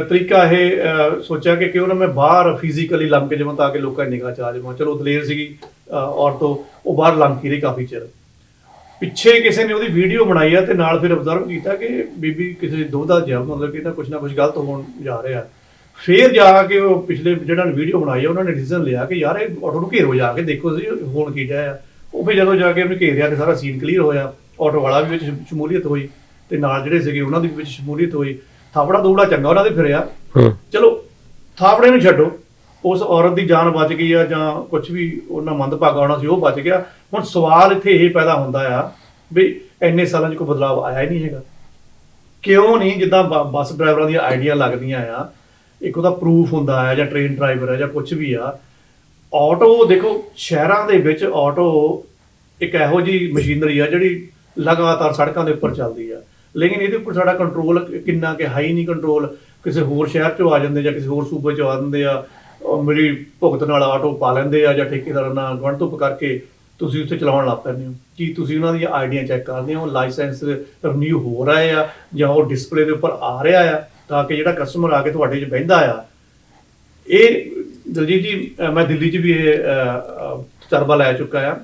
[SPEAKER 2] ਤਰੀਕਾ ਇਹ ਸੋਚਿਆ ਕਿ ਕਿਉਂ ਨਾ ਮੈਂ ਬਾਹਰ ਫਿਜ਼ੀਕਲੀ ਲੰਘ ਕੇ ਜਾਵਾਂ ਤਾਂ ਕਿ ਲੋਕਾਂ ਦੀ ਨਿਗਾਹ ਚ ਆ ਜਾਵਾਂ। ਚਲੋ ਦਲੇਰ ਸੀਗੀ ਔਰਤ, ਉਹ ਬਾਹਰ ਲੰਘ ਕੇ ਰਹੀ ਕਾਫੀ ਚਿਰ। ਪਿੱਛੇ ਕਿਸੇ ਨੇ ਉਹਦੀ ਵੀਡੀਓ ਬਣਾਈ ਆ ਤੇ ਨਾਲ ਫਿਰ ਅਬਜ਼ਰਵ ਕੀਤਾ ਕਿ ਬੀਬੀ ਕਿਸੇ ਦੁਬਦਾ ਜਿਹਾ, ਮਤਲਬ ਕਿ ਇਹਦਾ ਕੁਛ ਨਾ ਕੁਛ ਗਲਤ ਹੋਣ ਜਾ ਰਿਹਾ। ਫਿਰ ਜਾ ਕੇ ਉਹ ਪਿਛਲੇ ਜਿਹੜਾ ਵੀਡੀਓ ਬਣਾਈ ਆ ਉਹਨਾਂ ਨੇ ਡਿਸੀਜ਼ਨ ਲਿਆ ਕਿ ਯਾਰ ਇਹ ਆਟੋ ਨੂੰ ਘੇਰੋ, ਜਾ ਕੇ ਦੇਖੋ ਸੀ ਹੋਣ ਕੀ ਡਿਆ। ਉਹ ਫਿਰ ਜਦੋਂ ਜਾ ਕੇ ਉਹਨੇ ਘੇਰਿਆ ਤੇ ਸਾਰਾ ਸੀਨ ਕਲੀਅਰ ਹੋਇਆ, ਆਟੋ ਵਾਲਾ ਵੀ ਵਿੱਚ ਸ਼ਮੂਲੀਅਤ ਹੋਈ ਤੇ ਨਾਲ ਜਿਹੜੇ ਸੀਗੇ ਉਹਨਾਂ ਦੀ ਵੀ ਵਿੱਚ ਸ਼ਮੂਲੀਅਤ ਹੋਈ। ਥਾਪੜਾ ਦੂੜਾ ਚੰਗਾ ਉਹਨਾਂ ਦੇ ਫਿਰਿਆ। ਚਲੋ ਥਾਪੜੇ ਨੂੰ ਛੱਡੋ, ਉਸ ਔਰਤ ਦੀ ਜਾਨ ਬਚ ਗਈ ਆ ਜਾਂ ਕੁਝ ਵੀ ਉਹਨਾਂ ਮੰਦਭਾਗਾ ਹੋਣਾ ਸੀ ਉਹ ਬਚ ਗਿਆ। ਹੁਣ ਸਵਾਲ ਇੱਥੇ ਇਹ ਪੈਦਾ ਹੁੰਦਾ ਆ ਵੀ ਇੰਨੇ ਸਾਲਾਂ 'ਚ ਕੋਈ ਬਦਲਾਅ ਆਇਆ ਹੀ ਨਹੀਂ ਹੈਗਾ, ਕਿਉਂ ਨਹੀਂ? ਜਿੱਦਾਂ ਬੱਸ ਡਰਾਈਵਰਾਂ ਦੀਆਂ ਆਈਡੀਆਂ ਲੱਗਦੀਆਂ ਆ, ਇੱਕ ਉਹਦਾ ਪ੍ਰੂਫ ਹੁੰਦਾ ਹੈ ਜਾਂ ਟ੍ਰੇਨ ਡਰਾਈਵਰ ਹੈ ਜਾਂ ਕੁਝ ਵੀ ਆ। ਆਟੋ ਦੇਖੋ, ਸ਼ਹਿਰਾਂ ਦੇ ਵਿੱਚ ਆਟੋ ਇੱਕ ਇਹੋ ਜਿਹੀ ਮਸ਼ੀਨਰੀ ਆ ਜਿਹੜੀ ਲਗਾਤਾਰ ਸੜਕਾਂ ਦੇ ਉੱਪਰ ਚੱਲਦੀ ਆ, ਲੇਕਿਨ ਇਹਦੇ ਉੱਪਰ ਸਾਡਾ ਕੰਟਰੋਲ ਕਿੰਨਾ ਕਿ ਹਾਈ ਨਹੀਂ ਕੰਟਰੋਲ। ਕਿਸੇ ਹੋਰ ਸ਼ਹਿਰ 'ਚੋਂ ਆ ਜਾਂਦੇ ਜਾਂ ਕਿਸੇ ਹੋਰ ਸੂਬੇ 'ਚੋਂ ਆ ਜਾਂਦੇ ਆ, ਮੇਰੀ ਭੁਗਤ ਨਾਲ ਆਟੋ ਪਾ ਲੈਂਦੇ ਆ ਜਾਂ ਠੇਕੇਦਾਰਾਂ ਨਾਲ ਗਵੰਡ ਧੁੱਪ ਕਰਕੇ ਤੁਸੀਂ ਉੱਥੇ ਚਲਾਉਣ ਲੱਗ ਪੈਂਦੇ ਹੋ। ਕੀ ਤੁਸੀਂ ਉਹਨਾਂ ਦੀਆਂ ਆਈਡੀਆਂ ਚੈੱਕ ਕਰਦੇ ਹੋ, ਲਾਇਸੈਂਸ ਰਿਨਿਊ ਹੋ ਰਹੇ ਆ ਜਾਂ ਉਹ ਡਿਸਪਲੇ ਦੇ ਉੱਪਰ ਆ ਰਿਹਾ ਆ, ਤਾਂ ਕਿ ਜਿਹੜਾ ਕਸਟਮਰ ਆ ਕੇ ਤੁਹਾਡੇ 'ਚ ਬਹਿੰਦਾ ਆ। ਇਹ ਦਲਜੀਤ ਜੀ, ਮੈਂ ਦਿੱਲੀ 'ਚ ਵੀ ਇਹ ਤਜਰਬਾ ਲੈ ਚੁੱਕਾ ਆ।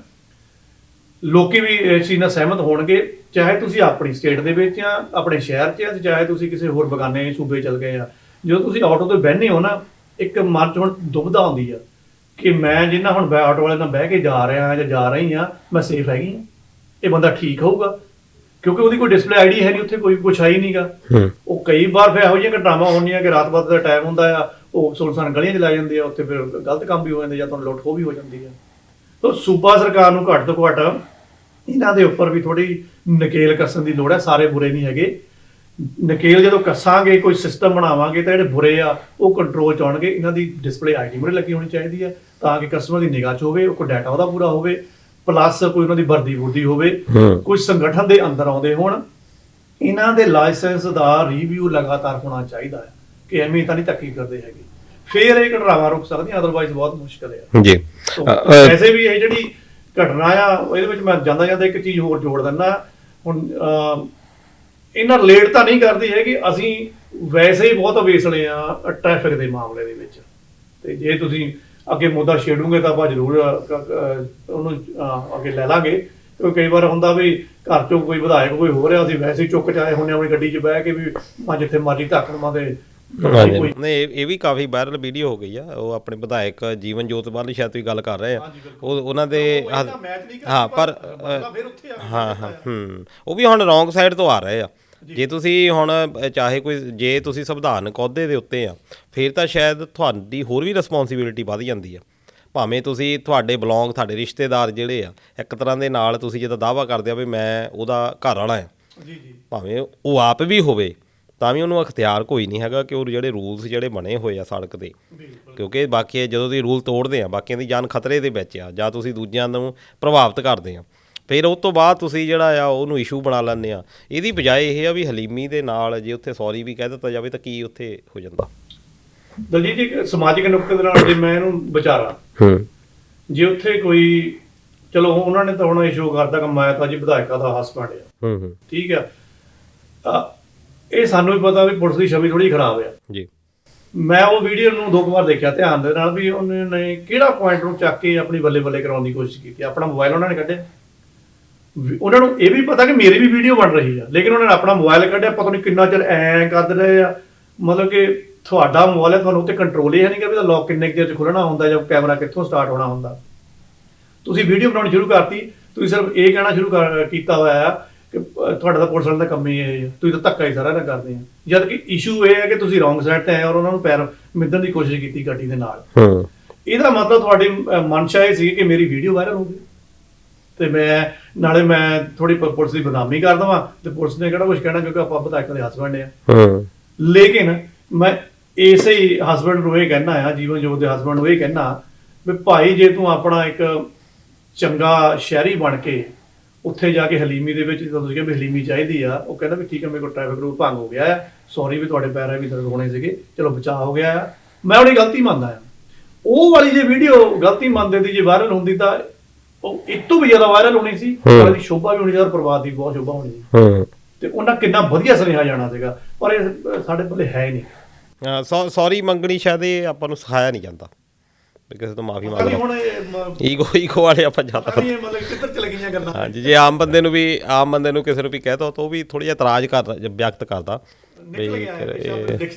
[SPEAKER 2] ਲੋਕੀ ਵੀ ਇਸ ਚੀਜ਼ ਨਾਲ ਸਹਿਮਤ ਹੋਣਗੇ, ਚਾਹੇ ਤੁਸੀਂ ਆਪਣੀ ਸਟੇਟ ਦੇ ਵਿੱਚ ਆ, ਆਪਣੇ ਸ਼ਹਿਰ 'ਚ ਆ, ਤੇ ਚਾਹੇ ਤੁਸੀਂ ਕਿਸੇ ਹੋਰ ਬਗਾਨੇ ਸੂਬੇ ਚਲ ਗਏ ਆ। ਜਦੋਂ ਤੁਸੀਂ ਆਟੋ ਤੇ ਬਹਿੰਦੇ ਹੋ ਨਾ, ਇੱਕ ਮਨ 'ਚ ਹੁਣ ਦੁਬਿਧਾ ਆਉਂਦੀ ਆ ਕਿ ਮੈਂ ਜਿੰਨਾ ਹੁਣ ਆਟੋ ਵਾਲੇ ਨਾਲ ਬਹਿ ਕੇ ਜਾ ਰਿਹਾ ਜਾਂ ਜਾ ਰਹੀ ਆ, ਮੈਂ ਸੇਫ ਹੈਗੀ ਆ, ਇਹ ਬੰਦਾ ਠੀਕ ਹੋਊਗਾ, ਕਿਉਂਕਿ ਉਹਦੀ ਕੋਈ ਡਿਸਪਲੇ ਆਈਡੀ ਹੈ ਨਹੀਂ, ਉੱਥੇ ਕੋਈ ਕੁਛ ਹੈ ਹੀ ਨਹੀਂਗਾ। ਉਹ ਕਈ ਵਾਰ ਫਿਰ ਇਹੋ ਜਿਹੀਆਂ ਘਟਨਾਵਾਂ ਹੁੰਦੀਆਂ ਕਿ ਰਾਤ ਬਾਤ ਦਾ ਟਾਈਮ ਹੁੰਦਾ ਆ, ਉਹ ਸੁਲਸਾਨ ਗਲੀਆਂ 'ਚ ਲੈ ਜਾਂਦੇ ਆ, ਉੱਥੇ ਫਿਰ ਗਲਤ ਕੰਮ ਵੀ ਹੋ ਜਾਂਦੇ ਜਾਂ ਤੁਹਾਨੂੰ ਲੁੱਟ ਖੋਹ ਵੀ ਹੋ ਜਾਂਦੀ ਆ। ਤਾਂ ਸੂਬਾ ਸਰਕਾਰ ਨੂੰ ਘੱਟ ਤੋਂ ਘੱਟ ਇਹਨਾਂ ਦੇ ਉੱਪਰ ਵੀ ਥੋੜੀ ਨਕੇਲ ਕੱਸਣ ਦੀ ਲੋੜ ਹੈ। ਸਾਰੇ ਬੁਰੇ ਨਹੀਂ ਹੈਗੇ, ਨਕੇਲ ਜਦੋਂ ਕੱਸਾਂਗੇ, ਕੋਈ ਸਿਸਟਮ ਬਣਾਵਾਂਗੇ ਤਾਂ ਜਿਹੜੇ ਬੁਰੇ ਆ ਉਹ ਕੰਟਰੋਲ 'ਚ ਆਉਣਗੇ। ਇਹਨਾਂ ਦੀ ਡਿਸਪਲੇ ਆਈਡੀ ਮੂਹਰੇ ਲੱਗੀ ਹੋਣੀ ਚਾਹੀਦੀ ਹੈ ਤਾਂ ਕਿ ਕਸਟਮਰ ਦੀ ਨਿਗਾਹ 'ਚ ਹੋਵੇ, ਕੋਈ ਡਾਟਾ ਉਹਦਾ ਪੂਰਾ ਹੋਵੇ, ਪਲੱਸ ਕੋਈ ਉਹਨਾਂ ਦੀ ਵਰਦੀ ਵੁਰਦੀ ਹੋਵੇ, ਕੋਈ ਸੰਗਠਨ ਦੇ ਅੰਦਰ ਆਉਂਦੇ ਹੋਣ। ਇਹਨਾਂ ਦੇ ਲਾਇਸੈਂਸ ਦਾ ਰਿਵਿਊ ਲਗਾਤਾਰ ਹੋਣਾ ਚਾਹੀਦਾ ਹੈ ਕਿ ਐਵੇਂ ਤਾਂ ਨਹੀਂ ਧੱਕੀ ਕਰਦੇ ਹੈਗੇ, ਫਿਰ ਇਹ ਘਟਨਾਵਾਂ ਰੁਕ ਸਕਦੀਆਂ, ਅਦਰਵਾਈਜ਼ ਬਹੁਤ ਮੁਸ਼ਕਲ ਹੈ ਜੀ। ਵੈਸੇ ਵੀ ਇਹ ਜਿਹੜੀ ਘਟਨਾ ਆ, ਇਹਦੇ ਵਿੱਚ ਮੈਂ ਜਾਂਦਾ ਇੱਕ ਚੀਜ਼ ਹੋਰ ਜੋੜ ਦਿੰਦਾ। ਹੁਣ ਇਹਨਾਂ ਰਿਲੇਟ ਤਾਂ ਨਹੀਂ ਕਰਦੀ ਹੈਗੀ, ਅਸੀਂ ਵੈਸੇ ਹੀ ਬਹੁਤ ਅਵੇਸਲੇ ਆ ਟ੍ਰੈਫਿਕ ਦੇ ਮਾਮਲੇ ਦੇ ਵਿੱਚ, ਤੇ ਜੇ ਤੁਸੀਂ ਅੱਗੇ ਮੁੱਦਾ ਛੇੜੂਗੇ ਤਾਂ ਆਪਾਂ ਜ਼ਰੂਰ ਉਹਨੂੰ ਅੱਗੇ ਲੈ ਲਾਂਗੇ। ਕਿਉਂਕਿ ਕਈ ਵਾਰ ਹੁੰਦਾ ਵੀ ਘਰ 'ਚੋਂ ਕੋਈ ਵਿਧਾਇਕ ਕੋਈ ਹੋ ਰਿਹਾ, ਅਸੀਂ ਵੈਸੇ ਹੀ ਚੁੱਕ ਚਾਏ ਹੁੰਦੇ ਆਪਣੀ ਗੱਡੀ 'ਚ ਬਹਿ ਕੇ ਵੀ ਮੈਂ ਜਿੱਥੇ ਮਰਜ਼ੀ ਧੱਕ ਲਵਾਂ ਤੇ
[SPEAKER 1] ਨਹੀਂ। ਇਹ ਵੀ ਕਾਫੀ ਵਾਇਰਲ ਵੀਡੀਓ ਹੋ ਗਈ ਆ। ਉਹ ਆਪਣੇ ਵਿਧਾਇਕ ਜੀਵਨ ਜੋਤ ਬਾਲੀ ਸ਼ਾਇਦ ਤੁਸੀਂ ਗੱਲ ਕਰ ਰਹੇ ਆ, ਉਹਨਾਂ ਦੇ ਹਾਂ, ਪਰ ਹਾਂ ਉਹ ਵੀ ਹੁਣ ਰੌਂਗ ਸਾਈਡ ਤੋਂ ਆ ਰਹੇ ਆ। ਜੇ ਤੁਸੀਂ ਹੁਣ ਚਾਹੇ ਕੋਈ, ਜੇ ਤੁਸੀਂ ਸੰਵਿਧਾਨਕ ਅਹੁਦੇ ਦੇ ਉੱਤੇ ਆ, ਫਿਰ ਤਾਂ ਸ਼ਾਇਦ ਤੁਹਾਡੀ ਹੋਰ ਵੀ ਰਿਸਪੌਂਸੀਬਿਲਿਟੀ ਵੱਧ ਜਾਂਦੀ ਆ। ਭਾਵੇਂ ਤੁਸੀਂ ਤੁਹਾਡੇ ਬਿਲੋਂਗ, ਤੁਹਾਡੇ ਰਿਸ਼ਤੇਦਾਰ ਜਿਹੜੇ ਆ, ਇੱਕ ਤਰ੍ਹਾਂ ਦੇ ਨਾਲ ਤੁਸੀਂ ਜਿੱਦਾਂ ਦਾਅਵਾ ਕਰਦੇ ਆ ਵੀ ਮੈਂ ਉਹਦਾ ਘਰ ਵਾਲਾ ਆ, ਭਾਵੇਂ ਉਹ ਆਪ ਵੀ ਹੋਵੇ, ਤਾਂ ਵੀ ਉਹਨੂੰ ਅਖਤਿਆਰ ਕੋਈ ਨਹੀਂ ਹੈਗਾ ਕਿ ਉਹ ਜਿਹੜੇ ਰੂਲਸ ਜਿਹੜੇ ਬਣੇ ਹੋਏ ਆ ਸੜਕ 'ਤੇ, ਕਿਉਂਕਿ ਬਾਕੀ ਜਦੋਂ ਤੁਸੀਂ ਰੂਲ ਤੋੜਦੇ ਆ, ਬਾਕੀਆਂ ਦੀ ਜਾਨ ਖਤਰੇ ਦੇ ਵਿੱਚ ਆ, ਜਾਂ ਤੁਸੀਂ ਦੂਜਿਆਂ ਨੂੰ ਪ੍ਰਭਾਵਿਤ ਕਰਦੇ ਆ, ਫਿਰ ਉਸ ਤੋਂ ਬਾਅਦ ਤੁਸੀਂ ਜਿਹੜਾ ਆ ਉਹਨੂੰ ਇਸ਼ੂ ਬਣਾ ਲੈਂਦੇ ਆ। ਇਹਦੀ ਬਜਾਏ ਇਹ ਆ ਵੀ ਹਲੀਮੀ ਦੇ ਨਾਲ ਜੇ ਉੱਥੇ ਸੌਰੀ ਵੀ ਕਹਿ ਦਿੱਤਾ ਜਾਵੇ ਤਾਂ ਕੀ ਉੱਥੇ ਹੋ ਜਾਂਦਾ।
[SPEAKER 2] ਦਲਜੀਤ ਜੀ, ਸਮਾਜਿਕ ਨੁਕਤੇ ਦੇ ਨਾਲ ਜੇ ਮੈਂ ਇਹਨੂੰ ਵਿਚਾਰਾਂ, ਜੇ ਉੱਥੇ ਕੋਈ, ਚਲੋ ਉਹਨਾਂ ਨੇ ਤਾਂ ਹੁਣ ਇਸ਼ੂ ਕਰਦਾ ਕਿ ਮੈਂ ਤਾਂ ਜੀ ਵਿਧਾਇਕਾ ਦਾ ਹਸਬੈਂਡ ਆ, ਠੀਕ ਆ, ਇਹ ਸਾਨੂੰ ਵੀ ਪਤਾ ਵੀ ਪੁਲਿਸ ਦੀ ਛਵੀ ਥੋੜੀ ਖਰਾਬ ਆ ਜੀ। ਮੈਂ ਉਹ ਵੀਡੀਓ ਨੂੰ 2 ਵਾਰ ਦੇਖਿਆ ਧਿਆਨ ਦੇ ਨਾਲ ਵੀ ਉਹਨੇ ਨੇ ਕਿਹੜਾ ਪੁਆਇੰਟ ਨੂੰ ਚੱਕ ਕੇ ਆਪਣੀ ਬੱਲੇ ਬੱਲੇ ਕਰਾਉਣ ਦੀ ਕੋਸ਼ਿਸ਼ ਕੀਤੀ। ਆਪਣਾ ਮੋਬਾਈਲ ਉਹਨਾਂ ਨੇ ਕੱਢਿਆ, ਉਹਨਾਂ ਨੂੰ ਇਹ ਵੀ ਪਤਾ ਕਿ ਮੇਰੀ ਵੀ ਵੀਡੀਓ ਬਣ ਰਹੀ ਆ, ਲੇਕਿਨ ਉਹਨਾਂ ਨੇ ਆਪਣਾ ਮੋਬਾਈਲ ਕੱਢਿਆ, ਪਤਾ ਨਹੀਂ ਕਿੰਨਾ ਚਿਰ ਐਂ ਕਰ ਰਹੇ ਆ। ਮਤਲਬ ਕਿ ਤੁਹਾਡਾ ਮੋਬਾਈਲ ਹੈ, ਤੁਹਾਨੂੰ ਉੱਤੇ ਕੰਟਰੋਲ ਹੀ ਹੈ ਨਹੀਂ ਕਿ ਉਹਦਾ ਲੌਕ ਕਿੰਨੇ ਚਿਰ 'ਚ ਖੁੱਲ੍ਹਣਾ ਹੁੰਦਾ ਜਾਂ ਕੈਮਰਾ ਕਿੱਥੋਂ ਸਟਾਰਟ ਹੋਣਾ ਹੁੰਦਾ। ਤੁਸੀਂ ਵੀਡੀਓ ਬਣਾਉਣੀ ਸ਼ੁਰੂ ਕਰਤੀ, ਤੁਸੀਂ ਸਿਰਫ ਇਹ ਕਹਿਣਾ ਸ਼ੁਰੂ ਕੀਤਾ ਹੋਇਆ ਆ ਕਿ ਤੁਹਾਡਾ ਤਾਂ ਪੁਲਿਸ ਵਾਲਿਆਂ ਦਾ ਕੰਮ ਹੀ ਇਹ, ਤੁਸੀਂ ਤਾਂ ਧੱਕਾ ਹੀ ਸਾਰਾ ਨਾ ਕਰਦੇ ਆ। ਜਦ ਕਿ ਇਸ਼ੂ ਇਹ ਹੈ ਕਿ ਤੁਸੀਂ ਰੌਂਗ ਸਾਈਡ ਤੇ ਆਏ ਔਰ ਉਹਨਾਂ ਨੂੰ ਪੈਰ ਮਿੱਧਣ ਦੀ ਕੋਸ਼ਿਸ਼ ਕੀਤੀ ਗੱਡੀ ਦੇ ਨਾਲ। ਇਹਦਾ ਮਤਲਬ ਤੁਹਾਡੀ ਮਨਸ਼ਾ ਇਹ ਸੀ ਕਿ ਮੇਰੀ ਵੀਡੀਓ ਵਾਇਰਲ ਹੋ ਗਈ ਤੇ ਮੈਂ ਥੋੜੀ ਪੁਲਿਸ ਦੀ ਬਦਨਾਮੀ ਕਰ ਦੇਵਾਂ, ਤੇ ਪੁਲਿਸ ਨੇ ਕਿਹੜਾ ਕੁਝ ਕਹਿਣਾ ਕਿਉਂਕਿ ਆਪਾਂ ਵਿਧਾਇਕਾਂ ਦੇ ਹਸਬੈਂਡ ਆ। ਲੇਕਿਨ ਮੈਂ ਇਸੇ ਹਸਬੈਂਡ ਨੂੰ ਇਹ ਕਹਿਣਾ ਆ, ਜੀਵਨ ਜੋਤ ਦੇ ਹਸਬੈਂਡ ਨੂੰ ਇਹ ਕਹਿਣਾ ਵੀ ਭਾਈ, ਜੇ ਤੂੰ ਆਪਣਾ ਇੱਕ ਚੰਗਾ ਸ਼ਹਿਰੀ ਬਣ ਕੇ ਉੱਥੇ ਜਾ ਕੇ ਹਲੀਮੀ ਦੇ ਵਿੱਚ ਜਦੋਂ ਤੁਸੀਂ ਕਿਹਾ ਵੀ ਹਲੀਮੀ ਚਾਹੀਦੀ ਆ, ਉਹ ਕਹਿੰਦਾ ਵੀ ਠੀਕ ਹੈ ਮੇਰੇ ਕੋਲ ਟ੍ਰੈਫਿਕ ਰੂਲ ਭੰਗ ਹੋ ਗਿਆ ਆ, ਸੌਰੀ ਵੀ ਤੁਹਾਡੇ ਪੈਰਾਂ ਵੀ ਦਰਦ ਹੋਣੇ ਸੀਗੇ, ਚਲੋ ਬਚਾਅ ਹੋ ਗਿਆ ਆ, ਮੈਂ ਆਪਣੀ ਗਲਤੀ ਮੰਨਦਾ ਆ। ਉਹ ਵਾਲੀ ਜੇ ਵੀਡੀਓ ਗਲਤੀ ਮੰਨਦੇ ਦੀ ਜੇ ਵਾਇਰਲ ਹੁੰਦੀ ਤਾਂ ਉਹ ਇਸ ਤੋਂ ਵੀ ਜ਼ਿਆਦਾ ਵਾਇਰਲ ਹੋਣੀ ਸੀ, ਉਹਦੀ ਸ਼ੋਭਾ ਵੀ ਹੋਣੀ ਸੀ ਔਰ ਪਰਿਵਾਰ ਦੀ ਬਹੁਤ ਸ਼ੋਭਾ ਹੋਣੀ ਸੀ, ਤੇ ਉਹਨਾਂ ਕਿੰਨਾ ਵਧੀਆ ਸੁਨੇਹਾ ਜਾਣਾ ਸੀਗਾ, ਪਰ ਇਹ ਸਾਡੇ ਕੋਲੇ ਹੈ ਹੀ ਨਹੀਂ।
[SPEAKER 1] ਸੌਰੀ ਮੰਗਣੀ ਸ਼ਾਇਦ ਇਹ ਆਪਾਂ ਨੂੰ ਸਿਖਾਇਆ ਨਹੀਂ ਜਾਂਦਾ, ਕਿਸੇ ਤੋਂ ਮਾਫੀ ਮੰਗ ਲਓ।
[SPEAKER 2] ਹੁਣ
[SPEAKER 1] ਈਗੋ ਵਾਲੇ ਆਪਾਂ ਜ਼ਿਆਦਾ
[SPEAKER 2] ਮਤਲਬ ਕਿੱਧਰ ਚਲ ਗਈਆਂ ਗੱਲਾਂ।
[SPEAKER 1] ਹਾਂਜੀ, ਜੇ ਆਮ ਬੰਦੇ ਨੂੰ ਕਿਸੇ ਨੂੰ ਵੀ ਕਹਿ ਦੋ ਤਾਂ ਉਹ ਵੀ ਥੋੜਾ ਜਿਹਾ ਇਤਰਾਜ਼ ਵਿਅਕਤ ਕਰਦਾ ਵੀ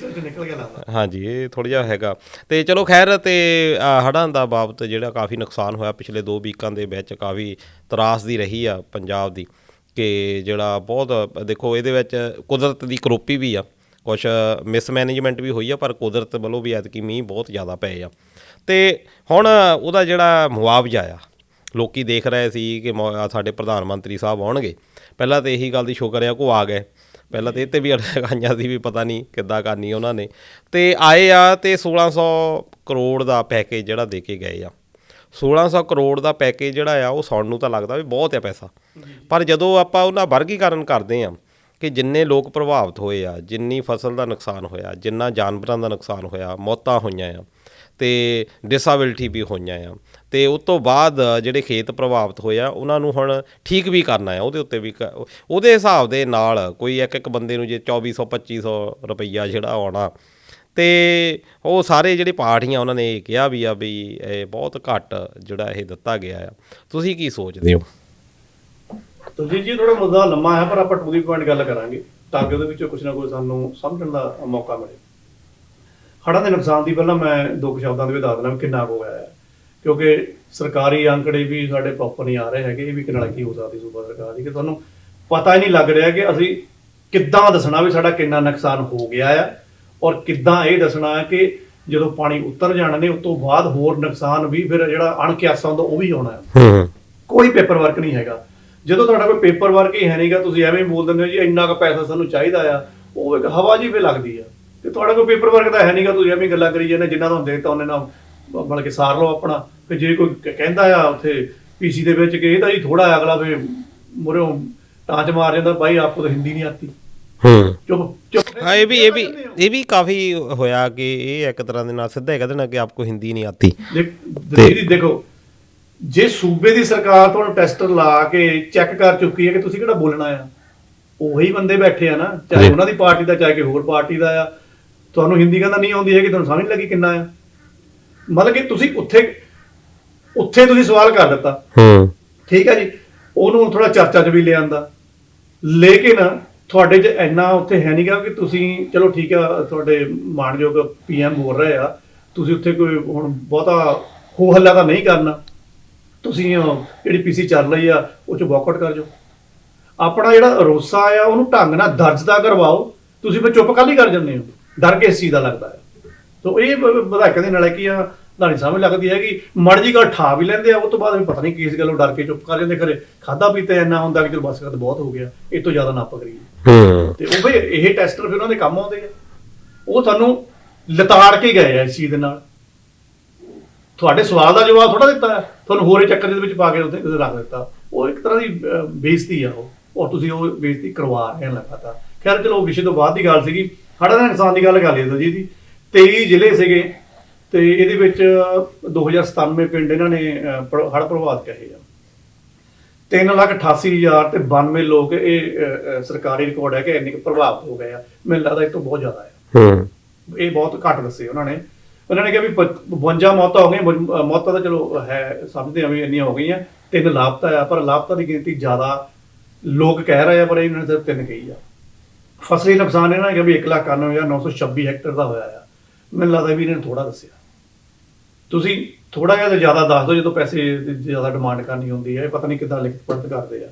[SPEAKER 1] ਹਾਂਜੀ, ਇਹ ਥੋੜਾ ਜਿਹਾ ਹੈਗਾ। ਤੇ ਚਲੋ ਖੈਰ, ਤੇ ਹੜ੍ਹਾਂ ਦਾ ਬਾਬਤ ਜਿਹੜਾ ਕਾਫੀ ਨੁਕਸਾਨ ਹੋਇਆ ਪਿਛਲੇ 2 ਵੀਕਾਂ ਦੇ ਵਿੱਚ, ਕਾਫੀ ਤਰਾਸਦੀ ਰਹੀ ਆ ਪੰਜਾਬ ਦੀ, ਕਿ ਜਿਹੜਾ ਬਹੁਤ ਦੇਖੋ ਇਹਦੇ ਵਿੱਚ ਕੁਦਰਤ ਦੀ ਕਰੋਪੀ ਵੀ ਆ, ਕੁਛ ਮਿਸਮੈਨੇਜਮੈਂਟ ਵੀ ਹੋਈ ਆ, ਪਰ ਕੁਦਰਤ ਵੱਲੋਂ ਵੀ ਐਤਕੀ ਮੀਂਹ ਬਹੁਤ ਜ਼ਿਆਦਾ ਪਏ ਆ। ਤੇ ਹੁਣ ਉਹਦਾ ਜਿਹੜਾ ਮੁਆਵਜ਼ਾ ਆ, ਲੋਕੀ ਦੇਖ ਰਹੇ ਸੀ ਕਿ ਸਾਡੇ ਪ੍ਰਧਾਨ ਮੰਤਰੀ ਸਾਹਿਬ ਆਉਣਗੇ, ਪਹਿਲਾਂ ਤਾਂ ਇਹੀ ਗੱਲ ਦੀ ਸ਼ੁਕਰ ਆ ਕੋ ਆ ਗਏ, ਪਹਿਲਾਂ ਤਾਂ ਇਹ 'ਤੇ ਵੀ ਅਟਕਾਈਆਂ ਸੀ ਵੀ ਪਤਾ ਨਹੀਂ ਕਿੱਦਾਂ ਕਰਨੀ ਉਹਨਾਂ ਨੇ, ਤੇ ਆਏ ਆ ਤੇ 1600 ਕਰੋੜ ਦਾ ਪੈਕੇਜ ਜਿਹੜਾ ਦੇ ਕੇ ਗਏ ਆ। 1600 ਕਰੋੜ ਦਾ ਪੈਕੇਜ ਜਿਹੜਾ ਆ ਉਹ ਸੁਣਨ ਨੂੰ ਤਾਂ ਲੱਗਦਾ ਵੀ ਬਹੁਤ ਆ ਪੈਸਾ, ਪਰ ਜਦੋਂ ਆਪਾਂ ਉਹਨਾਂ ਵਰਗੀਕਰਨ ਕਰਦੇ ਹਾਂ ਕਿ ਜਿੰਨੇ ਲੋਕ ਪ੍ਰਭਾਵਿਤ ਹੋਏ ਆ, ਜਿੰਨੀ ਫਸਲ ਦਾ ਨੁਕਸਾਨ ਹੋਇਆ, ਜਿੰਨਾ ਜਾਨਵਰਾਂ ਦਾ ਨੁਕਸਾਨ ਹੋਇਆ, ਮੌਤਾਂ ਹੋਈਆਂ ਆ, ਤੇ ਡਿਸੇਬਿਲਟੀ ਵੀ ਹੋਈਆਂ ਆ, ਤੇ ਉਸ ਤੋਂ ਬਾਅਦ ਜਿਹੜੇ ਖੇਤ ਪ੍ਰਭਾਵਿਤ ਹੋਏ ਆ ਉਹਨਾਂ ਨੂੰ ਹੁਣ ਠੀਕ ਵੀ ਕਰਨਾ ਆ, ਉਹਦੇ ਉੱਤੇ ਵੀ ਉਹਦੇ ਹਿਸਾਬ ਦੇ ਨਾਲ ਕੋਈ ਇੱਕ ਬੰਦੇ ਨੂੰ ਜੇ 2400-2500 ਰੁਪਈਆ ਜਿਹੜਾ ਆਉਣਾ, ਤੇ ਉਹ ਸਾਰੇ ਜਿਹੜੇ ਪਾਰਟੀਆਂ ਉਹਨਾਂ ਨੇ ਕਿਹਾ ਵੀ ਆ ਵੀ ਇਹ ਬਹੁਤ ਘੱਟ ਜਿਹੜਾ ਇਹ ਦਿੱਤਾ ਗਿਆ ਆ। ਤੁਸੀਂ ਕੀ ਸੋਚਦੇ ਹੋ?
[SPEAKER 2] ਤੁਸੀਂ ਜੀ ਥੋੜਾ ਮੁੱਦਾ ਲੰਮਾ ਹੈ, ਪਰ ਆਪਾਂ ਟੂ ਦੀ ਪੁਆਇੰਟ ਗੱਲ ਕਰਾਂਗੇ ਤਾਂ ਕਿ ਉਹਦੇ ਵਿੱਚੋਂ ਕੁਛ ਨਾ ਕੁਛ ਸਾਨੂੰ ਸਮਝਣ ਦਾ ਮੌਕਾ ਮਿਲੇ। ਹੜ੍ਹਾਂ ਦੇ ਨੁਕਸਾਨ ਦੀ ਪਹਿਲਾਂ ਮੈਂ 2 ਸ਼ਬਦਾਂ ਦੇ ਵਿੱਚ ਦੱਸ ਦਿੰਦਾ ਵੀ ਕਿੰਨਾ ਕੁ ਹੋਇਆ ਹੈ, ਕਿਉਂਕਿ ਸਰਕਾਰੀ ਅੰਕੜੇ ਵੀ ਸਾਡੇ ਪ੍ਰੋਪਰ ਨਹੀਂ ਆ ਰਹੇ ਹੈਗੇ। ਇਹ ਵੀ ਕਿੰਨਾ ਕੀ ਹੋ ਸਕਦੀ ਸੂਬਾ ਸਰਕਾਰ ਦੀ, ਕਿ ਤੁਹਾਨੂੰ ਪਤਾ ਹੀ ਨਹੀਂ ਲੱਗ ਰਿਹਾ ਕਿ ਅਸੀਂ ਕਿੱਦਾਂ ਦੱਸਣਾ ਵੀ ਸਾਡਾ ਕਿੰਨਾ ਨੁਕਸਾਨ ਹੋ ਗਿਆ ਆ, ਔਰ ਕਿੱਦਾਂ ਇਹ ਦੱਸਣਾ ਹੈ ਕਿ ਜਦੋਂ ਪਾਣੀ ਉਤਰ ਜਾਣਾ ਨੇ ਉਸ ਤੋਂ ਬਾਅਦ ਹੋਰ ਨੁਕਸਾਨ ਵੀ ਫਿਰ ਜਿਹੜਾ ਅਣਕਿਆਸਾ ਹੁੰਦਾ ਉਹ ਵੀ ਆਉਣਾ ਹੈ। ਕੋਈ ਪੇਪਰ ਵਰਕ ਨਹੀਂ ਹੈਗਾ। ਜਦੋਂ ਤੁਹਾਡਾ ਕੋਈ ਪੇਪਰ ਵਰਕ ਹੀ ਹੈ ਨਹੀਂਗਾ, ਤੁਸੀਂ ਐਵੇਂ ਬੋਲ ਦਿੰਦੇ ਹੋ ਜੀ ਇੰਨਾ ਕੁ ਪੈਸਾ ਸਾਨੂੰ ਚਾਹੀਦਾ ਆ, ਉਹ ਇੱਕ ਹਵਾ ਜੀ 'ਤੇ ਲੱਗਦੀ ਆ। ਤੇ ਤੁਹਾਡਾ ਕੋਈ ਪੇਪਰ ਵਰਕ ਤਾਂ ਹੈ ਨਹੀਂਗਾ, ਤੁਸੀਂ ਐਵੇਂ ਗੱਲਾਂ ਕਰੀ ਜਾਂਦੇ, ਜਿੰਨਾ ਤੁਹਾਨੂੰ ਦੇਤਾ ਉਹਨੇ ਨਾਲ ਬਣ ਕੇ ਸਾਰ ਲਓ ਆਪਣਾ। ਫਿਰ ਜੇ ਕੋਈ ਕਹਿੰਦਾ ਆ ਉੱਥੇ ਪੀਸੀ ਦੇ ਵਿੱਚ ਕਿ ਇਹ ਤਾਂ ਜੀ ਥੋੜਾ ਅਗਲਾ ਫਿਰ ਮੁਰਿਓ ਟਾਂਚ ਮਾਰ ਜਾਂਦਾ, ਭਾਈ ਆਪਕੋ ਤਾਂ ਹਿੰਦੀ ਨਹੀਂ ਆਤੀ। ਚੁੱਪ।
[SPEAKER 1] ਹਾਂ, ਇਹ ਵੀ ਕਾਫੀ ਹੋਇਆ ਕਿ ਇਹ ਇੱਕ ਤਰ੍ਹਾਂ ਦੇ ਨਾਲ ਸਿੱਧਾ ਹੀ ਕਹਿ ਦੇਣਾ ਕਿ ਆਪਕੋ ਹਿੰਦੀ ਨਹੀਂ ਆਤੀ।
[SPEAKER 2] ਦੇਖੋ, ਜੇ ਸੂਬੇ ਦੀ ਸਰਕਾਰ ਤੁਹਾਨੂੰ ਟੈਸਟਰ ਲਾ ਕੇ ਚੈੱਕ ਕਰ ਚੁੱਕੀ ਹੈ ਕਿ ਤੁਸੀਂ ਕਿਹੜਾ ਬੋਲਣਾ ਆ, ਉਹੀ ਬੰਦੇ ਬੈਠੇ ਆ ਨਾ, ਚਾਹੇ ਉਹਨਾਂ ਦੀ ਪਾਰਟੀ ਦਾ ਚਾਹੇ ਹੋਰ ਪਾਰਟੀ ਦਾ ਆ, ਤੁਹਾਨੂੰ ਹਿੰਦੀ ਕਹਿੰਦਾ ਨਹੀਂ ਆਉਂਦੀ ਹੈਗੀ, ਤੁਹਾਨੂੰ ਸਮਝ ਨਹੀਂ ਲੱਗੀ ਕਿੰਨਾ ਆ। ਮਤਲਬ ਕਿ ਤੁਸੀਂ ਉੱਥੇ ਤੁਸੀਂ ਸਵਾਲ ਕਰ ਦਿੱਤਾ, ਠੀਕ ਹੈ ਜੀ, ਉਹਨੂੰ ਥੋੜਾ ਚਰਚਾ 'ਚ ਵੀ ਲਿਆਂਦਾ, ਲੇਕਿਨ ਤੁਹਾਡੇ 'ਚ ਇੰਨਾ ਉੱਥੇ ਹੈ ਨਹੀਂਗਾ ਕਿ ਤੁਸੀਂ ਚਲੋ ਠੀਕ ਆ, ਤੁਹਾਡੇ ਮਾਣਯੋਗ PM ਬੋਲ ਰਹੇ ਆ, ਤੁਸੀਂ ਉੱਥੇ ਕੋਈ ਹੁਣ ਬਹੁਤਾ ਹੋ ਹੱਲਾ ਤਾਂ ਨਹੀਂ ਕਰਨਾ, ਤੁਸੀਂ ਜਿਹੜੀ PC ਚੱਲ ਰਹੀ ਆ ਉਹ 'ਚ ਵਾਕਆਊਟ ਕਰ ਜਾਓ। ਆਪਣਾ ਜਿਹੜਾ ਰੋਸਾ ਆ ਉਹਨੂੰ ਢੰਗ ਨਾਲ ਦਰਜ ਦਾ ਕਰਵਾਓ, ਤੁਸੀਂ ਫਿਰ ਚੁੱਪ ਕਾਹਲੀ ਕਰ ਜਾਂਦੇ ਹੋ, ਡਰ ਕੇ ਇਸ ਚੀਜ਼ ਦਾ ਲੱਗਦਾ ਹੈ। ਸੋ ਇਹ ਵਿਧਾਇਕਾਂ ਦੇ ਨਲਾਇਕੀਆਂ ਦਾ ਨਹੀਂ ਸਮਝ ਲੱਗਦੀ ਹੈ ਕਿ ਮੜ ਜੀ ਗੱਲ ਠਾ ਵੀ ਲੈਂਦੇ ਆ, ਉਹ ਤੋਂ ਬਾਅਦ ਵੀ ਪਤਾ ਨਹੀਂ ਕਿਸ ਗੱਲੋਂ ਡਰ ਕੇ ਚੁੱਪ ਕਰ ਜਾਂਦੇ, ਖਰੇ ਖਾਦਾ ਪੀਤਾ ਇੰਨਾ ਹੁੰਦਾ ਕਿ ਚਲੋ ਬਸ ਕਰ ਬਹੁਤ ਹੋ ਗਿਆ, ਇਹ ਤੋਂ ਜ਼ਿਆਦਾ ਨਾ ਆਪਾਂ ਕਰੀਏ। ਤੇ ਉਹ ਵੀ ਇਹ ਟੈਸਟਰ ਫਿਰ ਉਹਨਾਂ ਦੇ ਕੰਮ ਆਉਂਦੇ ਆ, ਉਹ ਤੁਹਾਨੂੰ ਲਤਾੜ ਕੇ ਗਏ ਆ ਇਸ ਚੀਜ਼ ਦੇ ਨਾਲ। ਤੁਹਾਡੇ ਸਵਾਲ ਦਾ ਜਵਾਬ ਥੋੜਾ ਦਿੱਤਾ, ਤੁਹਾਨੂੰ ਹੋਰ ਚੱਕਰ ਦੇ ਵਿੱਚ ਪਾ ਕੇ ਉੱਥੇ ਰੱਖ ਦਿੱਤਾ। ਉਹ ਇੱਕ ਤਰ੍ਹਾਂ ਦੀ ਬੇਇੱਜ਼ਤੀ ਆ ਉਹ, ਔਰ ਤੁਸੀਂ ਉਹ ਬੇਇੱਜ਼ਤੀ ਕਰਵਾ ਰਹੇ ਲਗਾਤਾਰ। ਖੈਰ ਚਲੋ ਵਿਸ਼ੇ ਤੋਂ ਬਾਅਦ ਦੀ ਗੱਲ ਸੀਗੀ, ਹੜ੍ਹਾਂ ਦੇ ਨੁਕਸਾਨ ਦੀ ਗੱਲ ਕਰ ਲਈ ਜੀ ਦੀ। 23 ਜ਼ਿਲ੍ਹੇ ਸੀਗੇ ਤੇ ਇਹਦੇ ਵਿੱਚ 2097 ਪਿੰਡ ਇਹਨਾਂ ਨੇ ਹੜ੍ਹ ਪ੍ਰਭਾਵਿਤ ਕਹੇ ਆ। 3,88,000 ਤੇ 92 ਲੋਕ ਇਹ ਸਰਕਾਰੀ ਰਿਕਾਰਡ ਹੈ ਕਿ ਇੰਨੇ ਪ੍ਰਭਾਵਿਤ ਹੋ ਗਏ ਆ। ਮੈਨੂੰ ਲੱਗਦਾ ਇਹ ਤੋਂ ਬਹੁਤ ਜ਼ਿਆਦਾ ਹੈ, ਇਹ ਬਹੁਤ ਘੱਟ ਦੱਸੇ ਉਹਨਾਂ ਨੇ। ਉਹਨਾਂ ਨੇ ਕਿਹਾ ਵੀ 52 ਮੌਤਾਂ ਹੋ ਗਈਆਂ, ਮੌਤਾਂ ਤਾਂ ਚਲੋ ਹੈ ਸਮਝਦੇ ਆ ਵੀ ਇੰਨੀਆਂ ਹੋ ਗਈਆਂ, 3 ਲਾਪਤਾ ਆ, ਪਰ ਲਾਪਤਾ ਦੀ ਗਿਣਤੀ ਜ਼ਿਆਦਾ ਲੋਕ ਕਹਿ ਰਹੇ ਆ, ਪਰ ਇਹਨਾਂ ਨੇ ਸਿਰਫ 3 ਕਹੀ ਆ। ਫਸਲੀ ਨੁਕਸਾਨ ਇਹਨਾਂ ਨੇ ਕਿਹਾ ਵੀ 1,91,926 ਹੈਕਟਰ ਦਾ ਹੋਇਆ ਆ। ਮੈਨੂੰ ਲੱਗਦਾ ਵੀ ਇਹਨਾਂ ਨੇ ਥੋੜਾ ਦੱਸਿਆ, ਤੁਸੀਂ ਥੋੜਾ ਜਿਹਾ ਜ਼ਿਆਦਾ ਦੱਸ ਦਿਓ ਜਦੋਂ ਪੈਸੇ ਦੀ ਜ਼ਿਆਦਾ ਡਿਮਾਂਡ ਕਰਨੀ ਹੁੰਦੀ ਹੈ। ਪਤਾ ਨਹੀਂ ਕਿੱਦਾਂ ਲਿਖਤ ਪੜਤ ਕਰਦੇ ਆ।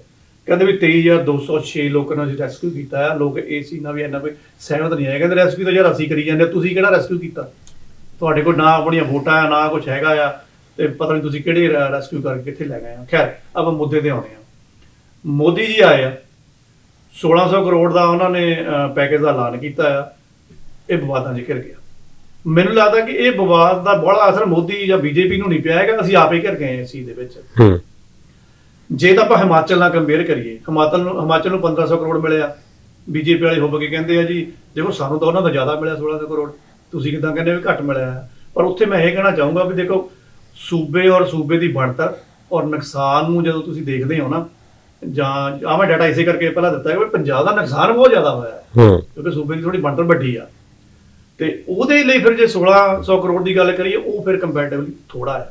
[SPEAKER 2] ਕਹਿੰਦੇ ਵੀ 23,206 ਲੋਕਾਂ ਨੂੰ ਅਸੀਂ ਰੈਸਕਿਊ ਕੀਤਾ ਆ। ਲੋਕ ਇਹ ਸੀ ਨਾ ਵੀ ਇੰਨਾ ਕੋਈ ਸਹਿਮਤ ਨਹੀਂ ਹੈ, ਕਹਿੰਦੇ ਰੈਸਕਿਊ ਤਾਂ ਯਾਰ ਅਸੀਂ ਕਰੀ ਜਾਂਦੇ, ਤੁਸੀਂ ਕਿਹੜਾ ਰੈਸਕਿਊ ਕੀਤਾ? ਤੁਹਾਡੇ ਕੋਲ ਨਾ ਆਪਣੀਆਂ ਵੋਟਾਂ ਆ ਨਾ ਕੁਛ ਹੈਗਾ ਆ, ਤੇ ਪਤਾ ਨਹੀਂ ਤੁਸੀਂ ਕਿਹੜੇ ਰੈਸਕਿਊ ਕਰਕੇ ਕਿੱਥੇ ਲੈ ਗਏ ਆ। ਖੈਰ ਆਪਾਂ ਮੁੱਦੇ ਤੇ ਆਉਣੇ ਆ। ਮੋਦੀ ਜੀ ਆਏ ਆ, 1600 ਕਰੋੜ ਦਾ ਉਹਨਾਂ ਨੇ ਪੈਕੇਜ ਦਾ ਐਲਾਨ ਕੀਤਾ ਆ। ਇਹ ਵਿਵਾਦਾਂ 'ਚ ਘਿਰ ਗਿਆ। ਮੈਨੂੰ ਲੱਗਦਾ ਕਿ ਇਹ ਵਿਵਾਦ ਦਾ ਬੜਾ ਅਸਰ ਮੋਦੀ ਜਾਂ BJP ਨੂੰ ਨਹੀਂ ਪਿਆ ਹੈਗਾ, ਅਸੀਂ ਆਪੇ ਘਿਰ ਗਏ ਇਸ ਚੀਜ਼ ਦੇ ਵਿੱਚ। ਜੇ ਤਾਂ ਆਪਾਂ ਹਿਮਾਚਲ ਨਾਲ ਕੰਪੇਅਰ ਕਰੀਏ, ਹਿਮਾਚਲ ਨੂੰ 1500 ਕਰੋੜ ਮਿਲਿਆ, ਬੀਜੇਪੀ ਵਾਲੇ ਹੋ ਕੇ ਕਹਿੰਦੇ ਆ ਜੀ ਦੇਖੋ ਸਾਨੂੰ ਤਾਂ ਉਹਨਾਂ ਦਾ ਜ਼ਿਆਦਾ ਮਿਲਿਆ 1600 ਕਰੋੜ, ਤੁਸੀਂ ਕਿੱਦਾਂ ਕਹਿੰਦੇ ਵੀ ਘੱਟ ਮਿਲਿਆ ਹੈ। ਪਰ ਉੱਥੇ ਮੈਂ ਇਹ ਕਹਿਣਾ ਚਾਹੂੰਗਾ ਵੀ ਦੇਖੋ ਸੂਬੇ ਔਰ ਸੂਬੇ ਦੀ ਬਣਤਰ ਔਰ ਨੁਕਸਾਨ ਨੂੰ ਜਦੋਂ ਤੁਸੀਂ ਦੇਖਦੇ ਹੋ ਨਾ, ਜਾਂ ਆਹ ਮੈਂ ਡਾਟਾ ਇਸੇ ਕਰਕੇ ਪਹਿਲਾਂ ਦਿੱਤਾ ਕਿ ਪੰਜਾਬ ਦਾ ਨੁਕਸਾਨ ਬਹੁਤ ਜ਼ਿਆਦਾ ਹੋਇਆ ਹੈ ਕਿਉਂਕਿ ਸੂਬੇ ਦੀ ਥੋੜੀ ਬਣਤਰ ਵੱਡੀ ਆ, ਤੇ ਉਹਦੇ ਲਈ ਫਿਰ ਜੇ 1600 ਕਰੋੜ ਦੀ ਗੱਲ ਕਰੀਏ ਉਹ ਫਿਰ ਕੰਪੈਰੀਟਿਵਲੀ ਥੋੜਾ ਆ।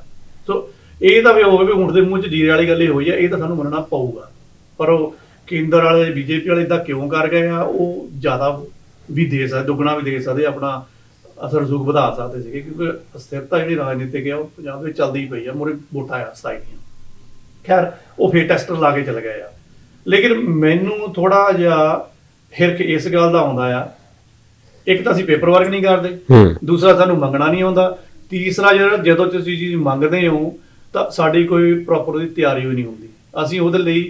[SPEAKER 2] ਸੋ ਇਹ ਤਾਂ ਵੀ ਹੋਵੇ ਵੀ ਊਂਠ ਦੇ ਮੂੰਹ 'ਚ ਜੀਰੇ ਵਾਲੀ ਗੱਲ ਹੀ ਹੋਈ ਆ, ਇਹ ਤਾਂ ਸਾਨੂੰ ਮੰਨਣਾ ਪਊਗਾ। ਪਰ ਉਹ ਕੇਂਦਰ ਵਾਲੇ ਬੀਜੇਪੀ ਵਾਲੇ ਇਦਾਂ ਕਿਉਂ ਕਰ ਗਏ ਆ, ਉਹ ਜ਼ਿਆਦਾ ਵੀ ਦੇ ਸਕਦੇ, ਦੁੱਗਣਾ ਵੀ ਦੇ ਸਕਦੇ, ਆਪਣਾ ਅਸਰ ਰਸੂਖ ਵਧਾ ਸਕਦੇ ਸੀਗੇ, ਕਿਉਂਕਿ ਅਸਥਿਰਤਾ ਜਿਹੜੀ ਰਾਜਨੀਤਿਕ ਹੈ ਉਹ ਪੰਜਾਬ ਵਿੱਚ ਚੱਲਦੀ ਪਈ ਆ। ਮੁਰੇ ਵੋਟਾਂ ਆ 27 ਦੀਆਂ, ਖੈਰ ਉਹ ਫੇਰ ਟੈਸਟਰ ਲਾ ਕੇ ਚਲੇ ਗਏ ਆ। ਲੇਕਿਨ ਮੈਨੂੰ ਥੋੜਾ ਜਿਹਾ ਹਿਰਖ ਇਸ ਗੱਲ ਦਾ ਆਉਂਦਾ ਆ, ਇੱਕ ਤਾਂ ਅਸੀਂ ਪੇਪਰ ਵਰਕ ਨਹੀਂ ਕਰਦੇ, ਦੂਸਰਾ ਸਾਨੂੰ ਮੰਗਣਾ ਨਹੀਂ ਆਉਂਦਾ, ਤੀਸਰਾ ਜਦੋਂ ਤੁਸੀਂ ਚੀਜ਼ ਮੰਗਦੇ ਹੋ ਤਾਂ ਸਾਡੀ ਕੋਈ ਪ੍ਰੋਪਰ ਉਹਦੀ ਤਿਆਰੀ ਵੀ ਨਹੀਂ ਹੁੰਦੀ। ਅਸੀਂ ਉਹਦੇ ਲਈ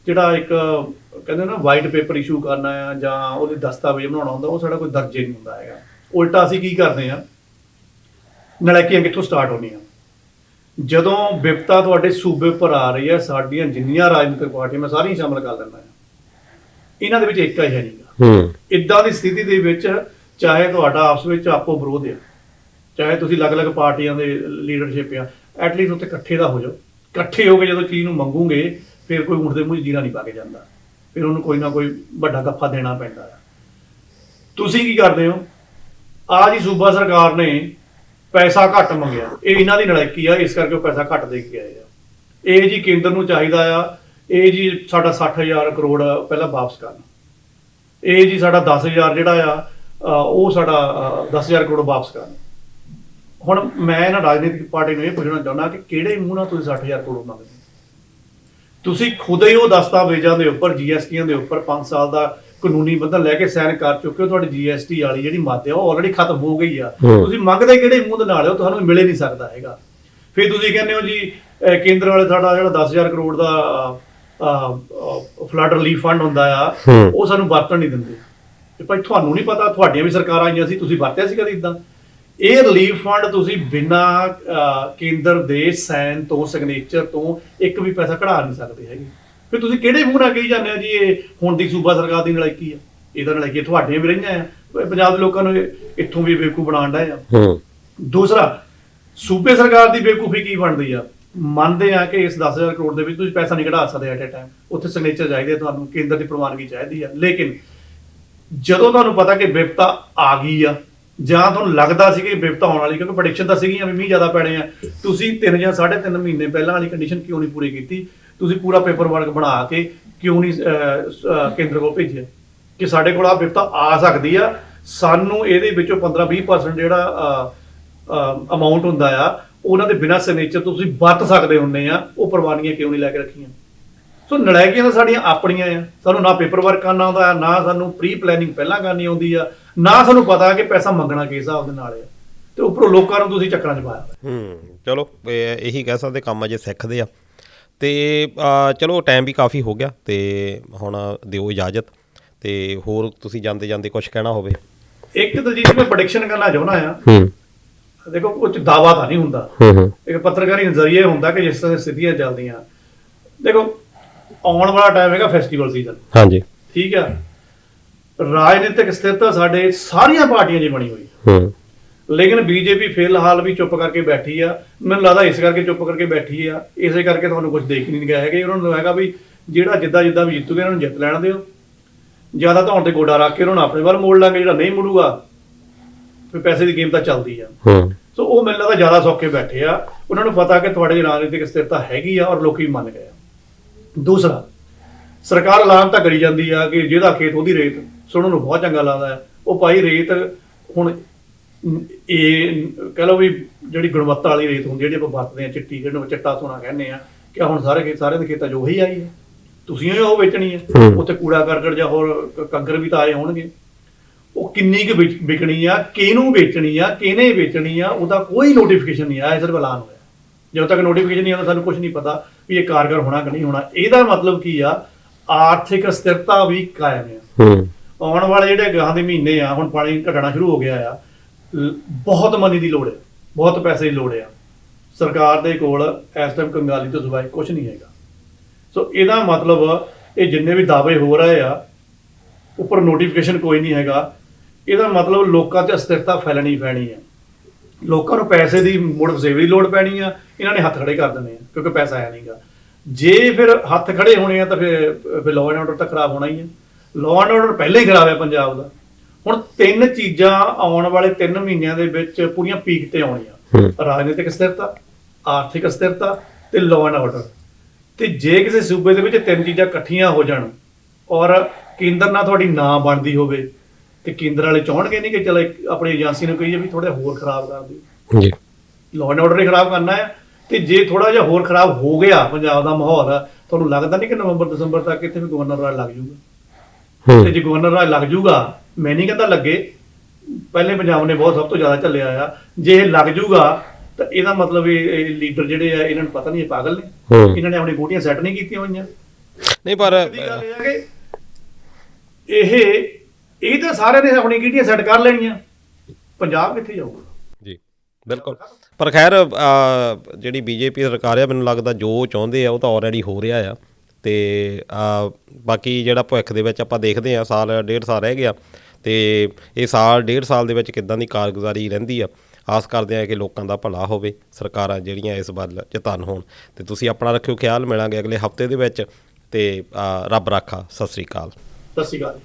[SPEAKER 2] ਜਿਹੜਾ ਇੱਕ ਕਹਿੰਦੇ ਨਾ ਵਾਈਟ ਪੇਪਰ ਇਸ਼ੂ ਕਰਨਾ ਆ ਜਾਂ ਉਹਦੇ ਦਸਤਾਵੇਜ਼ ਬਣਾਉਣਾ ਹੁੰਦਾ, ਉਹ ਸਾਡਾ ਕੋਈ ਦਰਜੇ ਨਹੀਂ ਹੁੰਦਾ ਹੈਗਾ। ਉਲਟਾ ਅਸੀਂ ਕੀ ਕਰਦੇ ਹਾਂ, ਨਲਾਇਕੀਆਂ ਕਿੱਥੋਂ ਸਟਾਰਟ ਹੋਣੀਆਂ, ਜਦੋਂ ਵਿਪਤਾ ਤੁਹਾਡੇ ਸੂਬੇ ਉੱਪਰ ਆ ਰਹੀ ਹੈ, ਸਾਡੀਆਂ ਜਿੰਨੀਆਂ ਰਾਜਨੀਤਿਕ ਪਾਰਟੀਆਂ ਮੈਂ ਸਾਰੀਆਂ ਸ਼ਾਮਲ ਕਰ ਲੈਂਦਾ ਹਾਂ, ਇਹਨਾਂ ਦੇ ਵਿੱਚ ਇੱਕ ਹੀ ਹੈ ਨਹੀਂਗਾ। ਇੱਦਾਂ ਦੀ ਸਥਿਤੀ ਦੇ ਵਿੱਚ ਚਾਹੇ ਤੁਹਾਡਾ ਆਪਸ ਵਿੱਚ ਆਪੋ ਵਿਰੋਧ ਆ, ਚਾਹੇ ਤੁਸੀਂ ਅਲੱਗ-ਅਲੱਗ ਪਾਰਟੀਆਂ ਦੇ ਲੀਡਰਸ਼ਿਪ ਆ, ਐਟਲੀਸਟ ਉੱਥੇ ਇਕੱਠੇ ਦਾ ਹੋ ਜਾਓ। ਇਕੱਠੇ ਹੋ ਕੇ ਜਦੋਂ ਚੀਜ਼ ਨੂੰ ਮੰਗੂਗੇ ਫਿਰ ਕੋਈ ਊਂਠ ਦੇ ਮੂੰਹ 'ਚ ਜੀਰਾ ਨਹੀਂ ਪਾ ਕੇ ਜਾਂਦਾ, ਫਿਰ ਉਹਨੂੰ ਕੋਈ ਨਾ ਕੋਈ ਵੱਡਾ ਗੱਫਾ ਦੇਣਾ ਪੈਂਦਾ ਆ। ਤੁਸੀਂ ਕੀ ਕਰਦੇ ਹੋ, ਆਹ ਜੀ ਸੂਬਾ ਸਰਕਾਰ ਨੇ ਪੈਸਾ ਘੱਟ ਮੰਗਿਆ, ਇਹ ਇਹਨਾਂ ਦੀ ਨਲਾਇਕੀ ਆ, ਇਸ ਕਰਕੇ ਉਹ ਪੈਸਾ ਘੱਟ ਦੇ ਕੇ ਆਏ ਆ। ਇਹ ਜੀ ਕੇਂਦਰ ਨੂੰ ਚਾਹੀਦਾ ਆ, ਇਹ ਜੀ ਸਾਡਾ 60,000 ਕਰੋੜ ਪਹਿਲਾਂ ਵਾਪਸ ਕਰਨ, ਇਹ ਜੀ ਸਾਡਾ 10,000 ਜਿਹੜਾ ਆ ਉਹ ਸਾਡਾ 10,000 ਕਰੋੜ ਵਾਪਸ ਕਰਨ। ਹੁਣ ਮੈਂ ਨਾ ਰਾਜਨੀਤਿਕ ਪਾਰਟੀ ਨੂੰ ਇਹ ਪੁੱਛਣਾ ਚਾਹੁੰਦਾ ਕਿ ਕਿਹੜੇ ਮੂੰਹ ਨਾਲ ਤੁਸੀਂ 60,000 ਕਰੋੜ ਮੰਗਦੇ? ਤੁਸੀਂ ਖੁਦ ਹੀ ਉਹ ਦਸਤਾਵੇਜ਼ਾਂ ਦੇ ਉੱਪਰ GSTਆਂ ਦੇ ਉੱਪਰ 5 ਸਾਲ ਦਾ ਕਾਨੂੰਨੀ ਬੰਧਨ ਲੈ ਕੇ ਸਾਈਨ ਕਰ ਚੁੱਕੇ ਹੋ, ਤੁਹਾਡੀ GST ਵਾਲੀ ਜਿਹੜੀ ਮਾਤਰਾ ਉਹ ਆਲਰੇਡੀ ਖਤਮ ਹੋ ਗਈ ਆ। ਤੁਸੀਂ ਮੰਗਦੇ ਕਿਹੜੇ ਮੂੰਹ ਦੇ ਨਾਲ ਹੋ, ਤੁਹਾਨੂੰ ਮਿਲੇ ਨਹੀਂ ਸਕਦਾ ਹੈਗਾ। ਫਿਰ ਤੁਸੀਂ ਕਹਿੰਦੇ ਹੋ ਜੀ ਕੇਂਦਰ ਵਾਲੇ ਸਾਡਾ ਜਿਹੜਾ 10,000 ਕਰੋੜ ਦਾ ਫਲੱਡ ਰਿਲੀਫ ਫੰਡ ਹੁੰਦਾ ਆ, ਉਹ ਸਾਨੂੰ ਵਰਤਣ ਨਹੀਂ ਦਿੰਦੇ। ਤੇ ਭਾਈ ਤੁਹਾਨੂੰ ਨਹੀਂ ਪਤਾ, ਤੁਹਾਡੀਆਂ ਵੀ ਸਰਕਾਰਾਂ ਆਈਆਂ ਸੀ, ਤੁਸੀਂ ਵਰਤਿਆ ਸੀ ਕਦੇ ਇਦਾਂ? ਇਹ ਰਿਲੀਫ ਫੰਡ ਤੁਸੀਂ ਬਿਨਾਂ ਕੇਂਦਰ ਦੇ ਸਾਈਨ ਤੋਂ, ਸਿਗਨੇਚਰ ਤੋਂ ਇੱਕ ਵੀ ਪੈਸਾ ਕਢਾ ਨਹੀਂ ਸਕਦੇ ਹੈਗੇ। ਫਿਰ ਤੁਸੀਂ ਕਿਹੜੇ ਮੂੰਹ ਨਾਲ ਕਹੀ ਜਾਂਦੇ ਹੋ ਜੀ ਇਹ ਹੁਣ ਦੀ ਸੂਬਾ ਸਰਕਾਰ ਦੀ ਨਲਾਇਕੀ ਆ? ਇਹਦਾ ਨਲਾਇਕੀ ਤੁਹਾਡੀਆਂ ਵੀ ਰਹੀਆਂ ਆ, ਪੰਜਾਬ ਦੇ ਲੋਕਾਂ ਨੂੰ ਇੱਥੋਂ ਵੀ ਬੇਵਕੂਫ ਬਣਾਉਣ ਡਏ ਆ। ਦੂਸਰਾ, ਸੂਬੇ ਸਰਕਾਰ ਦੀ ਬੇਵਕੂਫੀ ਕੀ ਬਣਦੀ ਆ? ਮੰਨਦੇ ਆ ਕਿ ਇਸ 10,000 ਕਰੋੜ ਦੇ ਵਿੱਚ ਤੁਸੀਂ ਪੈਸਾ ਨਹੀਂ ਕਢਾ ਸਕਦੇ ਐਟ ਏ ਟਾਈਮ, ਉੱਥੇ ਸਿਗਨੇਚਰ ਚਾਹੀਦੇ, ਤੁਹਾਨੂੰ ਕੇਂਦਰ ਦੀ ਪ੍ਰਵਾਨਗੀ ਚਾਹੀਦੀ ਆ। ਲੇਕਿਨ ਜਦੋਂ ਤੁਹਾਨੂੰ ਪਤਾ ਕਿ ਵਿਪਤਾ ਆ ਗਈ ਆ, ਜਾਂ ਤੁਹਾਨੂੰ ਲੱਗਦਾ ਸੀ ਕਿ ਵਿਪਤਾ ਆਉਣ ਵਾਲੀ, ਕਿਉਂਕਿ ਪ੍ਰੈਡਿਕਸ਼ਨ ਤਾਂ ਸੀਗੀਆਂ ਵੀ ਮੀਂਹ ਜ਼ਿਆਦਾ ਪੈਣੇ ਆ, ਤੁਸੀਂ 3 ਜਾਂ 3.5 ਮਹੀਨੇ ਪਹਿਲਾਂ ਵਾਲੀ ਕੰਡੀਸ਼ਨ ਕਿਉਂ ਨਹੀਂ ਪੂਰੀ ਕੀਤੀ? ਤੁਸੀਂ ਪੂਰਾ ਪੇਪਰ ਵਰਕ ਬਣਾ ਕੇ ਕਿਉਂ ਨਹੀਂ ਕੇਂਦਰ ਕੋਲ ਭੇਜਿਆ ਕਿ ਸਾਡੇ ਕੋਲ ਆ ਵਿਪਤਾ ਆ ਸਕਦੀ ਆ, ਸਾਨੂੰ ਇਹਦੇ ਵਿੱਚੋਂ 15-20% ਜਿਹੜਾ ਅਮਾਊਂਟ ਹੁੰਦਾ ਆ ਉਹਨਾਂ ਦੇ ਬਿਨਾਂ ਸਿਗਨੇਚਰ ਤੋਂ ਤੁਸੀਂ ਵਰਤ ਸਕਦੇ ਹੁੰਦੇ ਆ, ਉਹ ਪ੍ਰਵਾਨਗੀਆਂ ਕਿਉਂ ਨਹੀਂ ਲੈ ਕੇ ਰੱਖੀਆਂ? ਸੋ ਨਲਾਇਕੀਆਂ ਤਾਂ ਸਾਡੀਆਂ ਆਪਣੀਆਂ ਆ, ਸਾਨੂੰ ਨਾ ਪੇਪਰ ਵਰਕ ਕਰਨਾ ਆਉਂਦਾ, ਨਾ ਸਾਨੂੰ ਪ੍ਰੀ ਪਲੈਨਿੰਗ ਪਹਿਲਾਂ ਕਰਨੀ ਆਉਂਦੀ ਆ, ਨਾ ਸਾਨੂੰ ਪਤਾ ਕਿ ਪੈਸਾ ਮੰਗਣਾ ਕਿਸ ਹਿਸਾਬ ਦੇ ਨਾਲ ਆ, ਤੇ ਉੱਪਰੋਂ ਲੋਕਾਂ ਨੂੰ ਤੁਸੀਂ ਚੱਕਰਾਂ 'ਚ ਪਾਇਆ।
[SPEAKER 1] ਚਲੋ ਇਹੀ ਕਹਿ ਸਕਦੇ ਕੰਮ ਅਜੇ ਸਿੱਖਦੇ ਆ, ਤੇ ਚਲੋ ਟਾਈਮ ਵੀ ਕਾਫੀ ਹੋ ਗਿਆ, ਤੇ ਹੁਣ ਦਿਓ ਇਜਾਜ਼ਤ, ਤੇ ਹੋਰ ਤੁਸੀਂ ਜਾਂਦੇ ਜਾਂਦੇ ਕੁਝ ਕਹਿਣਾ ਹੋਵੇ?
[SPEAKER 2] ਇੱਕ ਤਾਂ ਜੀ ਮੈਂ ਪ੍ਰੈਡਿਕਸ਼ਨ ਕਰਨਾ ਚਾਹੁੰਦਾ ਆ, ਦੇਖੋ ਕੁਝ ਦਾਵਾ ਤਾਂ ਨਹੀਂ ਹੁੰਦਾ, ਇੱਕ ਪੱਤਰਕਾਰੀ ਨਜ਼ਰੀਆ ਹੁੰਦਾ ਕਿ ਜਿਸ ਤਰ੍ਹਾਂ ਦੀ ਸਥਿਤੀਆਂ ਚੱਲਦੀਆਂ, ਦੇਖੋ ਆਉਣ ਵਾਲਾ ਟਾਈਮ ਹੈਗਾ ਫੈਸਟੀਵਲ ਸੀਜ਼ਨ, ਹਾਂਜੀ ਠੀਕ ਆ, ਰਾਜਨੀਤਿਕ ਸਥਿਰਤਾ ਸਾਡੇ ਸਾਰੀਆਂ ਪਾਰਟੀਆਂ 'ਚ ਬਣੀ ਹੋਈ, ਲੇਕਿਨ ਬੀਜੇਪੀ ਫਿਲਹਾਲ ਵੀ ਚੁੱਪ ਕਰਕੇ ਬੈਠੀ ਆ। ਮੈਨੂੰ ਲੱਗਦਾ ਇਸ ਕਰਕੇ ਚੁੱਪ ਕਰਕੇ ਬੈਠੀ ਆ, ਇਸੇ ਕਰਕੇ ਤੁਹਾਨੂੰ ਕੁਝ ਦੇਖ ਨਹੀਂ ਗਏ ਹੈਗੇ। ਉਹਨਾਂ ਨੂੰ ਹੈਗਾ ਵੀ ਜਿਹੜਾ ਜਿੱਦਾਂ ਵੀ ਜਿੱਤੂਗੇ ਇਹਨਾਂ ਨੂੰ ਜਿੱਤ ਲੈਣ ਦਿਓ, ਜ਼ਿਆਦਾ ਧੌਣ ਤੇ ਗੋਡਾ ਰੱਖ ਕੇ ਉਹਨਾਂ ਨੂੰ ਆਪਣੇ ਵੱਲ ਮੋੜ ਲਾਂਗੇ, ਜਿਹੜਾ ਨਹੀਂ ਮੁੜੂਗਾ ਫਿਰ ਪੈਸੇ ਦੀ ਗੇਮ ਤਾਂ ਚੱਲਦੀ ਆ। ਸੋ ਉਹ ਮੈਨੂੰ ਲੱਗਦਾ ਜ਼ਿਆਦਾ ਸੌਖੇ ਬੈਠੇ ਆ, ਉਹਨਾਂ ਨੂੰ ਪਤਾ ਕਿ ਤੁਹਾਡੀ ਰਾਜਨੀਤਿਕ ਸਥਿਰਤਾ ਹੈਗੀ ਆ ਔਰ ਲੋਕੀ ਮੰਨ ਗਏ ਆ। ਦੂਸਰਾ, ਸਰਕਾਰ ਐਲਾਨ ਤਾਂ ਕਰੀ ਜਾਂਦੀ ਆ ਕਿ ਜਿਹਦਾ ਖੇਤ ਉਹਦੀ ਰੇਤ, ਸੁਣਨ ਨੂੰ ਬਹੁਤ ਚੰਗਾ ਲੱਗਦਾ ਹੈ। ਉਹ ਭਾਈ ਰੇਤ ਹੁਣ ਇਹ ਕਹਿ ਲਓ ਵੀ ਜਿਹੜੀ ਗੁਣਵੱਤਾ ਵਾਲੀ ਰੇਤ ਹੁੰਦੀ ਹੈ, ਜਿਹੜੀ ਆਪਾਂ ਵਰਤਦੇ ਹਾਂ, ਚਿੱਟੀ ਜਿਹਨੂੰ ਚਿੱਟਾ ਸੋਨਾ ਕਹਿੰਦੇ ਆ, ਕਿ ਹੁਣ ਸਾਰਿਆਂ ਦੇ ਖੇਤਾਂ 'ਚ ਉਹੀ ਆਈ ਹੈ, ਤੁਸੀਂ ਉਹ ਵੇਚਣੀ ਹੈ। ਉੱਥੇ ਕੂੜਾ ਕਰਕਟ ਜਾਂ ਹੋਰ ਕੰਕਰ ਵੀ ਤਾਂ ਆਏ ਹੋਣਗੇ, ਉਹ ਕਿੰਨੀ ਕੁ ਵਿਕਣੀ ਆ, ਕਿਹਨੂੰ ਵੇਚਣੀ ਆ, ਕਿਹਨੇ ਵੇਚਣੀ ਆ, ਉਹਦਾ ਕੋਈ ਨੋਟੀਫਿਕੇਸ਼ਨ ਨਹੀਂ ਆਇਆ, ਸਿਰਫ ਐਲਾਨ ਹੋਇਆ। ਜਦੋਂ ਤੱਕ ਨੋਟੀਫਿਕੇਸ਼ਨ ਨਹੀਂ ਆਉਂਦਾ ਸਾਨੂੰ ਕੁਝ ਨਹੀਂ ਪਤਾ ਵੀ ਇਹ ਕਾਰਗਰ ਹੋਣਾ ਕਿ ਨਹੀਂ ਹੋਣਾ। ਇਹਦਾ ਮਤਲਬ ਕੀ ਆ? ਆਰਥਿਕ ਸਥਿਰਤਾ ਵੀ ਕਾਇਮ ਆ। ਆਉਣ ਵਾਲੇ ਜਿਹੜੇ ਗਾਹਾਂ ਦੇ ਮਹੀਨੇ ਆ, ਹੁਣ ਪਾਣੀ ਘਟਣਾ ਸ਼ੁਰੂ ਹੋ ਗਿਆ ਆ, ਬਹੁਤ ਮਨੀ ਦੀ ਲੋੜ ਹੈ, ਬਹੁਤ ਪੈਸੇ ਦੀ ਲੋੜ ਆ। ਸਰਕਾਰ ਦੇ ਕੋਲ ਇਸ ਟਾਈਮ ਕੰਗਾਲੀ ਤੋਂ ਸਿਵਾਏ ਕੁਝ ਨਹੀਂ ਹੈਗਾ। ਸੋ ਇਹਦਾ ਮਤਲਬ ਇਹ ਜਿੰਨੇ ਵੀ ਦਾਅਵੇ ਹੋ ਰਹੇ ਆ ਉੱਪਰ ਨੋਟੀਫਿਕੇਸ਼ਨ ਕੋਈ ਨਹੀਂ ਹੈਗਾ, ਇਹਦਾ ਮਤਲਬ ਲੋਕਾਂ 'ਚ ਅਸਥਿਰਤਾ ਫੈਲਣੀ ਪੈਣੀ ਹੈ, ਲੋਕਾਂ ਨੂੰ ਪੈਸੇ ਦੀ ਮੁੜ ਵਸੇਵੇ ਦੀ ਲੋੜ ਪੈਣੀ ਆ, ਇਹਨਾਂ ਨੇ ਹੱਥ ਖੜੇ ਕਰ ਦੇਣੇ ਆ ਕਿਉਂਕਿ ਪੈਸਾ ਆਇਆ ਨਹੀਂਗਾ। ਜੇ ਫਿਰ ਹੱਥ ਖੜੇ ਹੋਣੇ ਆ ਤਾਂ ਫਿਰ ਲਾਅ ਐਂਡ ਆਰਡਰ ਤਾਂ ਖਰਾਬ ਹੋਣਾ ਹੀ ਹੈ। ਲਾਅ ਐਂਡ ਆਰਡਰ ਪਹਿਲਾਂ ਹੀ ਖਰਾਬ ਹੈ ਪੰਜਾਬ ਦਾ। ਹੁਣ ਤਿੰਨ ਚੀਜ਼ਾਂ ਆਉਣ ਵਾਲੇ 3 ਮਹੀਨਿਆਂ ਦੇ ਵਿੱਚ ਪੂਰੀਆਂ ਪੀਕ ਤੇ ਆਉਣੀਆਂ, ਰਾਜਨੀਤਿਕ ਸਥਿਰਤਾ, ਆਰਥਿਕ ਸਥਿਰਤਾ ਤੇ ਲਾਅ ਐਂਡ ਆਰਡਰ। ਤੇ ਜੇ ਕਿਸੇ ਸੂਬੇ ਦੇ ਵਿੱਚ ਤਿੰਨ ਚੀਜ਼ਾਂ ਇਕੱਠੀਆਂ ਹੋ ਜਾਣ ਔਰ ਕੇਂਦਰ ਨਾਲ ਤੁਹਾਡੀ ਨਾ ਬਣਦੀ ਹੋਵੇ ਤੇ ਕੇਂਦਰ ਵਾਲੇ ਚਾਹਣਗੇ ਨਹੀਂ ਕਿ ਚਲ ਆਪਣੀ ਏਜੰਸੀ ਨੂੰ ਕਹੀਏ ਵੀ ਥੋੜਾ ਹੋਰ ਖਰਾਬ ਕਰ ਦਿਓ
[SPEAKER 1] ਜੀ,
[SPEAKER 2] ਲਾਅ ਐਂਡ ਆਰਡਰ ਹੀ ਖਰਾਬ ਕਰਨਾ ਹੈ। ਤੇ ਜੇ ਥੋੜਾ ਜਿਹਾ ਹੋਰ ਖਰਾਬ ਹੋ ਗਿਆ ਪੰਜਾਬ ਦਾ ਮਾਹੌਲ, ਤੁਹਾਨੂੰ ਲੱਗਦਾ ਨਹੀਂ ਕਿ ਨਵੰਬਰ ਦਸੰਬਰ ਤੱਕ ਇੱਥੇ ਵੀ ਗਵਰਨਰ ਰਾਜ ਲੱਗ ਜਾਊਗਾ? ਤੇ ਜੇ ਗਵਰਨਰ ਰਾਜ ਲੱਗ ਜਾਊਗਾ, ਮੈਂ ਨਹੀਂ ਕਹਿੰਦਾ ਲੱਗੇ, ਪਹਿਲੇ ਪੰਜਾਬ ਨੇ ਬਹੁਤ ਸਭ ਤੋਂ ਜ਼ਿਆਦਾ ਝੱਲਿਆ ਆ, ਜੇ ਇਹ ਲੱਗ ਜਾਊਗਾ ਤਾਂ ਇਹਦਾ ਮਤਲਬ ਇਹ ਲੀਡਰ ਜਿਹੜੇ ਆ ਇਹਨਾਂ ਨੂੰ ਪਤਾ ਨਹੀਂ ਇਹ ਪਾਗਲ ਨੇ, ਇਹਨਾਂ ਨੇ ਆਪਣੀ ਗੋਟੀਆਂ ਸੈੱਟ ਨਹੀਂ ਕੀਤੀਆਂ ਹੋਈਆਂ।
[SPEAKER 1] ਨਹੀਂ ਪਰ
[SPEAKER 2] ਗੱਲ ਇਹ ਹੈ ਕਿ ਇਹ ਤਾਂ ਸਾਰਿਆਂ ਨੇ ਆਪਣੀ ਗੀਟੀਆਂ ਸੈੱਟ ਕਰ ਲੈਣੀਆਂ, ਪੰਜਾਬ ਕਿੱਥੇ ਜਾਊਗਾ?
[SPEAKER 1] ਜੀ ਬਿਲਕੁਲ। ਪਰ ਖੈਰ ਜਿਹੜੀ ਬੀਜੇਪੀ ਸਰਕਾਰ ਆ, ਮੈਨੂੰ ਲੱਗਦਾ ਜੋ ਚਾਹੁੰਦੇ ਆ ਉਹ ਤਾਂ ਆਲਰੇਡੀ ਹੋ ਰਿਹਾ ਆ। ਤੇ ਬਾਕੀ ਜਿਹੜਾ ਭਵਿੱਖ ਦੇ ਵਿੱਚ ਆਪਾਂ ਦੇਖਦੇ ਹਾਂ, ਸਾਲ ਡੇਢ ਸਾਲ ਰਹਿ ਗਿਆ, ਤੇ ਇਹ ਸਾਲ ਡੇਢ ਸਾਲ ਦੇ ਵਿੱਚ ਕਿੱਦਾਂ ਦੀ ਕਾਰਗੁਜ਼ਾਰੀ ਰਹਿੰਦੀ ਆ। ਆਸ ਕਰਦੇ ਹਾਂ ਕਿ ਲੋਕਾਂ ਦਾ ਭਲਾ ਹੋਵੇ, ਸਰਕਾਰਾਂ ਜਿਹੜੀਆਂ ਇਸ ਵੱਲ ਚੇਤੰਨ ਹੋਣ। ਤੇ ਤੁਸੀਂ ਆਪਣਾ ਰੱਖਿਓ ਖਿਆਲ, ਮਿਲਾਂਗੇ ਅਗਲੇ ਹਫਤੇ ਦੇ ਵਿੱਚ। ਤੇ ਰੱਬ ਰਾਖਾ। ਸਤਿ ਸ਼੍ਰੀ ਅਕਾਲ।
[SPEAKER 2] ਸਤਿ ਸ਼੍ਰੀ ਅਕਾਲ।